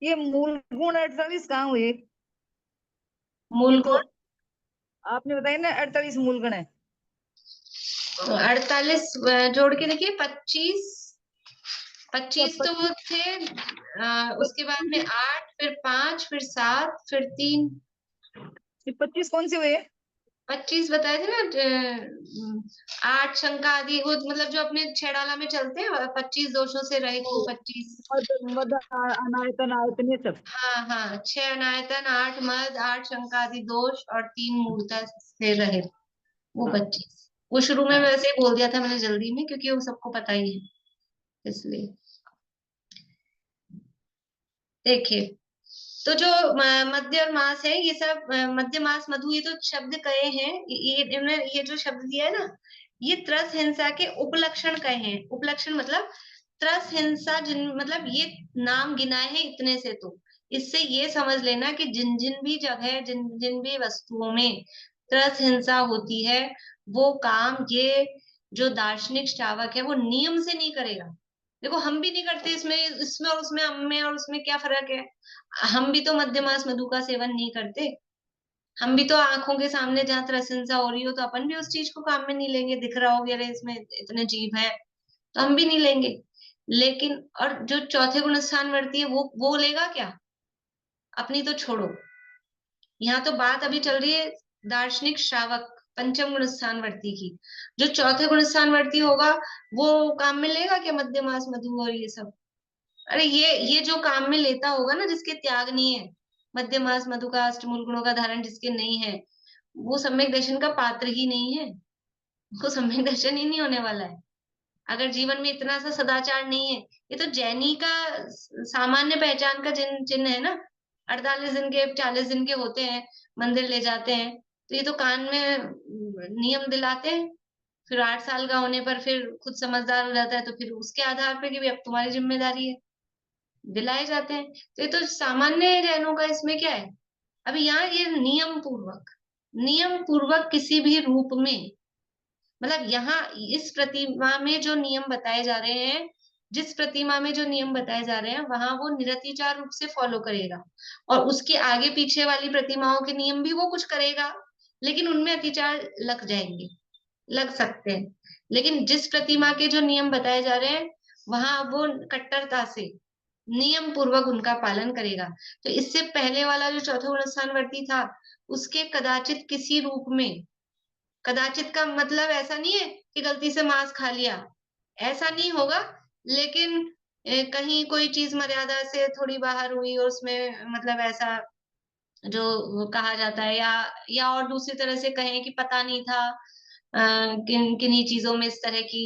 Speaker 3: ये मूल गुण 48 कहाँ हुए?
Speaker 1: मूल गुण
Speaker 3: आपने बताया ना 48 मूल गुण है।
Speaker 1: 48 जोड़ के देखिए, 25 तो वो थे, उसके बाद में 8, फिर 5, फिर 7, फिर 3,
Speaker 3: 25 कौन से हुए?
Speaker 1: 25 बताए थे ना। 8 शंका आदि, वो मतलब जो अपने 6 डाला में चलते हैं, 25 दोषों से रहित वो 25।
Speaker 3: मद अनायतन आयतन ये सब।
Speaker 1: हाँ हाँ, 6 अनायतन, 8 मद, 8 शंका आदि दोष और 3 मूर्ता से रहित वो 25। वो शुरू में वैसे ही बोल दिया था मैंने जल्दी में, क्योंकि वो सबको पता ही है, इसलिए। देखिए, तो जो मध्य और मास है, ये सब मध्य मास मधु, ये तो शब्द कहे हैं, ये जो शब्द दिया है ना, ये त्रस हिंसा के उपलक्षण कहे हैं। उपलक्षण मतलब त्रस हिंसा, जिन मतलब ये नाम गिनाए हैं इतने से, तो इससे ये समझ लेना कि जिन जिन भी जगह, जिन जिन भी वस्तुओं में त्रस हिंसा होती है, वो काम ये जो दार्शनिक श्रावक है वो नियम से नहीं करेगा। देखो, हम भी नहीं करते, इसमें इसमें और उसमें, हम में और उसमें क्या फर्क है? हम भी तो मध्य मास मधु का सेवन नहीं करते। हम भी तो आंखों के सामने जहां त्रसंसा हो रही हो, तो अपन भी उस चीज को काम में नहीं लेंगे। दिख रहा हो अरे इसमें इतने जीव है, तो हम भी नहीं लेंगे। लेकिन और जो चौथे गुण स्थान वर्ती है, वो लेगा क्या? अपनी तो छोड़ो, यहाँ तो बात अभी चल रही है दार्शनिक श्रावक पंचम गुण स्थान वर्ती की। जो चौथे गुण स्थान वर्ती होगा, वो काम में लेगा क्या मध्य मास मधु और ये सब? अरे ये जो काम में लेता होगा ना, जिसके त्याग नहीं है, मध्य मास मधु का अष्टमूल गुणों का धारण जिसके नहीं है, वो सम्यक दर्शन का पात्र ही नहीं है। वो सम्यक दर्शन ही नहीं होने वाला है, अगर जीवन में इतना सा सदाचार नहीं है। ये तो जैनी का सामान्य पहचान का चिन्ह है ना। 48 दिन के, 40 दिन के होते हैं, मंदिर ले जाते हैं, तो ये तो कान में नियम दिलाते हैं। फिर 8 साल का होने पर फिर खुद समझदार हो जाता है, तो फिर उसके आधार पे कि भी अब तुम्हारी जिम्मेदारी है, दिलाए जाते हैं। तो ये तो सामान्य जैनों का, इसमें क्या है? अभी यहाँ ये नियम पूर्वक किसी भी रूप में, मतलब यहाँ इस प्रतिमा में जो नियम बताए जा रहे हैं, जिस प्रतिमा में जो नियम बताए जा रहे हैं, वहां वो निरतिचार रूप से फॉलो करेगा, और उसके आगे पीछे वाली प्रतिमाओं के नियम भी वो कुछ करेगा, लेकिन उनमें अतिचार लग जाएंगे, लग सकते हैं। लेकिन जिस प्रतिमा के जो नियम बताए जा रहे हैं, वहां वो कट्टरता से नियम पूर्वक उनका पालन करेगा। तो इससे पहले वाला जो चौथा गुण स्थानवर्ती था, उसके कदाचित किसी रूप में, कदाचित का मतलब ऐसा नहीं है कि गलती से मांस खा लिया, ऐसा नहीं होगा। लेकिन कहीं कोई चीज मर्यादा से थोड़ी बाहर हुई और उसमें मतलब ऐसा जो वो कहा जाता है, या और दूसरी तरह से कहें कि पता नहीं था किन्हीं चीजों में इस तरह की,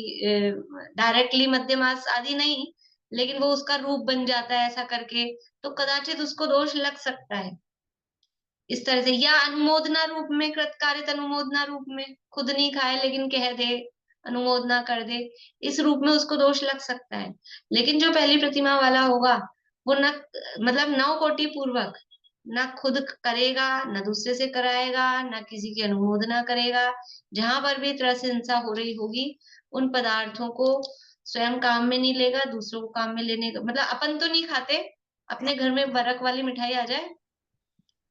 Speaker 1: डायरेक्टली मध्यमास आदि नहीं, लेकिन वो उसका रूप बन जाता है ऐसा करके, तो कदाचित उसको दोष लग सकता है इस तरह से। या अनुमोदना रूप में, कृतकार्यत अनुमोदना रूप में, खुद नहीं खाए लेकिन कह दे, अनुमोदना कर दे, इस रूप में उसको दोष लग सकता है। लेकिन जो पहली प्रतिमा वाला होगा, वो न मतलब 9 कोटि पूर्वक ना खुद करेगा, ना दूसरे से कराएगा, ना किसी की अनुमोदना करेगा। जहां पर भी त्रस हिंसा हो रही होगी, उन पदार्थों को स्वयं काम में नहीं लेगा, दूसरों को काम में लेने का मतलब, अपन तो नहीं खाते, अपने घर में बरक वाली मिठाई आ जाए,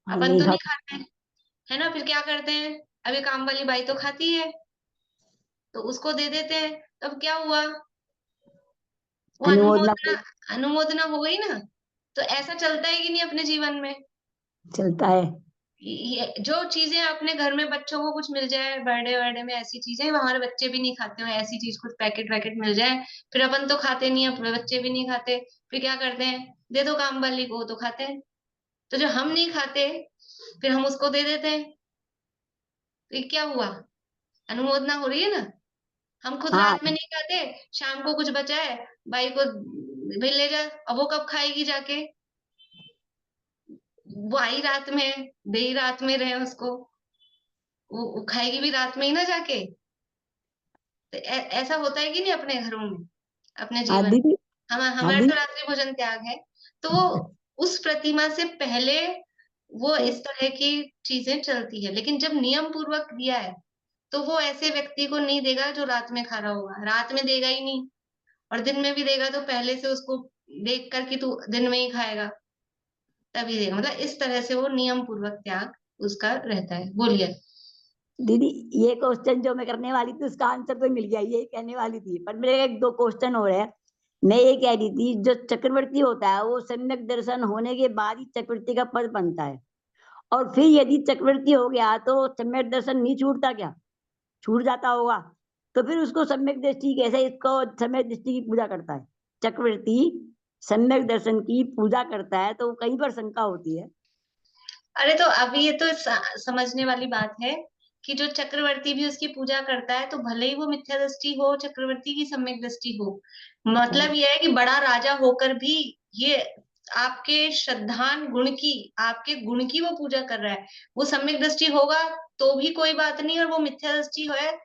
Speaker 1: अपन तो नहीं खाते, है ना? फिर क्या करते हैं, अभी काम वाली बाई तो खाती है, तो उसको दे देते हैं। तब क्या हुआ, वो अनुमोदना हो गई ना। तो ऐसा चलता है कि नहीं अपने जीवन में?
Speaker 8: चलता है।
Speaker 1: ये जो चीजें अपने घर में बच्चों को कुछ मिल जाए, बर्थडे वर्डे में ऐसी चीजें, हमारे बच्चे भी नहीं खाते हो, ऐसी चीज कुछ पैकेट वैकेट मिल जाए, फिर अपन तो खाते नहीं, अपने बच्चे भी नहीं खाते, फिर क्या करते हैं, दे दो काम वाली को, तो खाते हैं। तो जो हम नहीं खाते, फिर हम उसको दे देते हैं, तो ये क्या हुआ, अनुमोदना हो रही है ना। हम खुद
Speaker 8: हाँ,
Speaker 1: रात में नहीं खाते, शाम को कुछ बचा है, भाई को भाई ले जा, अब वो कब खाएगी जाके? वो आई रात में, दे ही रात में रहे उसको, वो खाएगी भी रात में ही ना जाके। तो ऐसा होता है कि नहीं अपने घरों में, अपने
Speaker 8: हाँ
Speaker 1: जीवन में?
Speaker 8: दीदी, हाँ
Speaker 1: हमारा
Speaker 8: दीदी।
Speaker 1: तो रात्रि भोजन त्याग है। तो उस प्रतिमा से पहले वो इस तरह की चीजें चलती है, लेकिन जब नियम पूर्वक दिया है, तो वो ऐसे व्यक्ति को नहीं देगा जो रात में खा रहा होगा, रात में देगा ही नहीं। और दिन में भी देगा तो पहले से उसको देख कर कि तू दिन में ही खाएगा, तभी देगा। मतलब इस तरह से वो नियम पूर्वक त्याग उसका रहता है। बोलिए।
Speaker 8: दीदी ये क्वेश्चन जो मैं करने वाली थी उसका आंसर तो मिल गया, ये कहने वाली थी, पर मेरे एक दो क्वेश्चन हो रहे हैं। मैं ये कह रही थी जो चक्रवर्ती होता है वो सम्यक दर्शन होने के बाद ही चक्रवर्ती का पद बनता है, और फिर यदि चक्रवर्ती हो गया तो सम्यक दर्शन नहीं छूटता क्या? छूट जाता होगा, तो फिर उसको सम्यक दृष्टि कैसे, इसको सम्यक दृष्टि की पूजा करता है? चक्रवर्ती सम्यक दर्शन की पूजा करता है तो कहीं पर शंका होती है।
Speaker 1: अरे तो अभी ये तो समझने वाली बात है कि जो चक्रवर्ती भी उसकी पूजा करता है तो भले ही वो मिथ्या दृष्टि हो, चक्रवर्ती की सम्यक दृष्टि हो, मतलब ये है कि बड़ा राजा होकर भी ये आपके श्रद्धान गुण की, आपके गुण की वो पूजा कर रहा है। वो सम्यक दृष्टि होगा तो भी कोई बात नहीं, और वो मिथ्या दृष्टि है,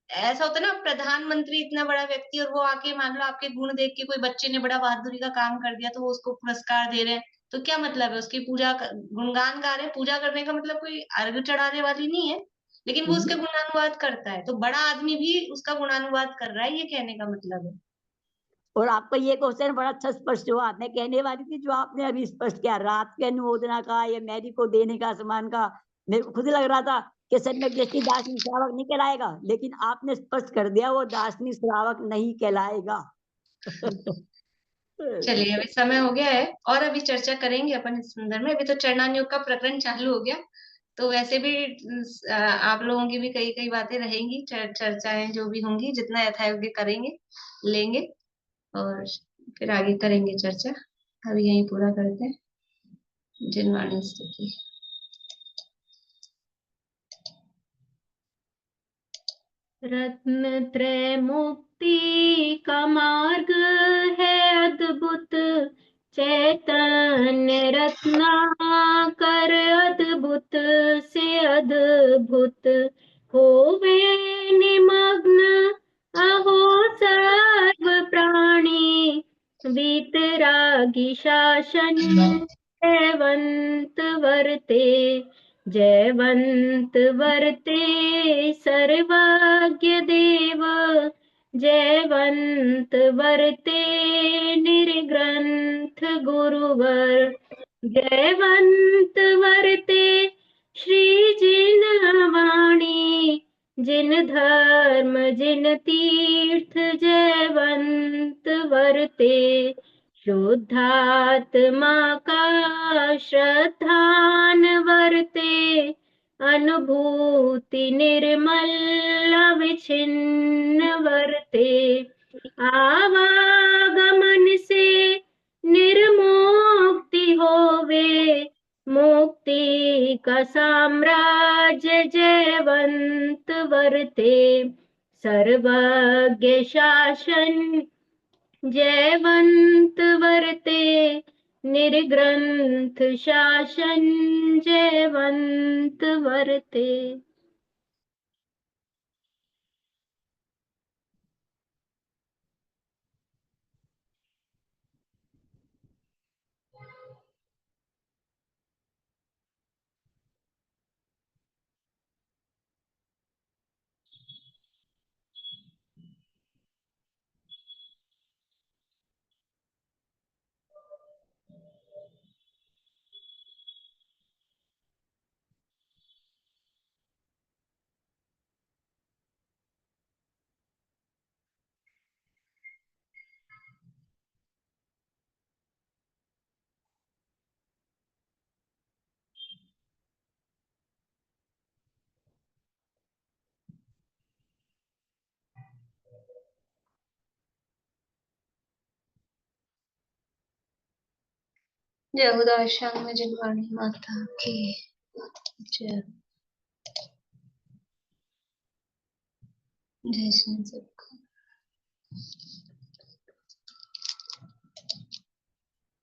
Speaker 1: ऐसा होता है ना, प्रधानमंत्री इतना बड़ा व्यक्ति और वो आके मान लो आपके गुण देख के कोई बच्चे ने बड़ा बहादुरी का काम कर दिया तो वो उसको पुरस्कार दे रहे हैं, तो क्या मतलब है? उसकी पूजा गुणगान गा रहे हैं। पूजा करने का मतलब कोई अर्घ चढ़ाने वाली नहीं है, लेकिन वो उसका गुणानुवाद करता है, तो बड़ा आदमी भी उसका गुणानुवाद कर रहा है, ये कहने का मतलब है।
Speaker 8: और आपका ये क्वेश्चन बड़ा अच्छा स्पष्ट हुआ। मैं कहने वाली थी जो आपने अभी स्पष्ट किया रात के अनुमोदना का या मैरी को देने का सामान का, मेरे को खुद लग रहा था कि सम्यक दृष्टि दार्शनिक श्रावक नहीं कहलाएगा, लेकिन आपने स्पष्ट कर दिया वो दार्शनिक श्रावक नहीं कहलाएगा।
Speaker 1: चलिए अभी समय हो गया है और अभी चर्चा करेंगे अपन इस संदर्भ में। अभी तो चरणान योग का प्रकरण चालू हो गया, तो वैसे भी आप लोगों की भी कई कई बातें रहेंगी, चर्चाएं जो भी होंगी, जितना यथायोग्य करेंगे लेंगे और फिर आगे करेंगे चर्चा। अभी यहीं पूरा करते हैं। जिनवाणी स्तुति।
Speaker 5: रत्न त्रय मुक्ति का मार्ग है अद्भुत, चैतन्य रत्नाकर अद्भुत से अद्भुत, होवे निमग्न अहो सर्व प्राणी, वीतरागी शासन जयवंत वर्ते, जयवंत वर्ते सर्वज्ञ देव, जयवंत वर्ते निर्ग्रंथ गुरुवर, जयवंत वर्ते श्री जिनवाणी, जिन धर्म जिन तीर्थ, जयवंत वर्ते शुद्धात्मा का श्रद्धान वर्ते, अनुभूति निर्मल अविच्छिन्न वर्ते, आवागमन से निर्मुक्ति होवे, मुक्ति का साम्राज्य जयवंत वर्ते, सर्वज्ञ शासन जयवंत वर्ते, निर्ग्रंथ शासन जयवंत वर्ते।
Speaker 1: जय उदास श्याम में जिनवाणी माता की जय। जय श्री सबका।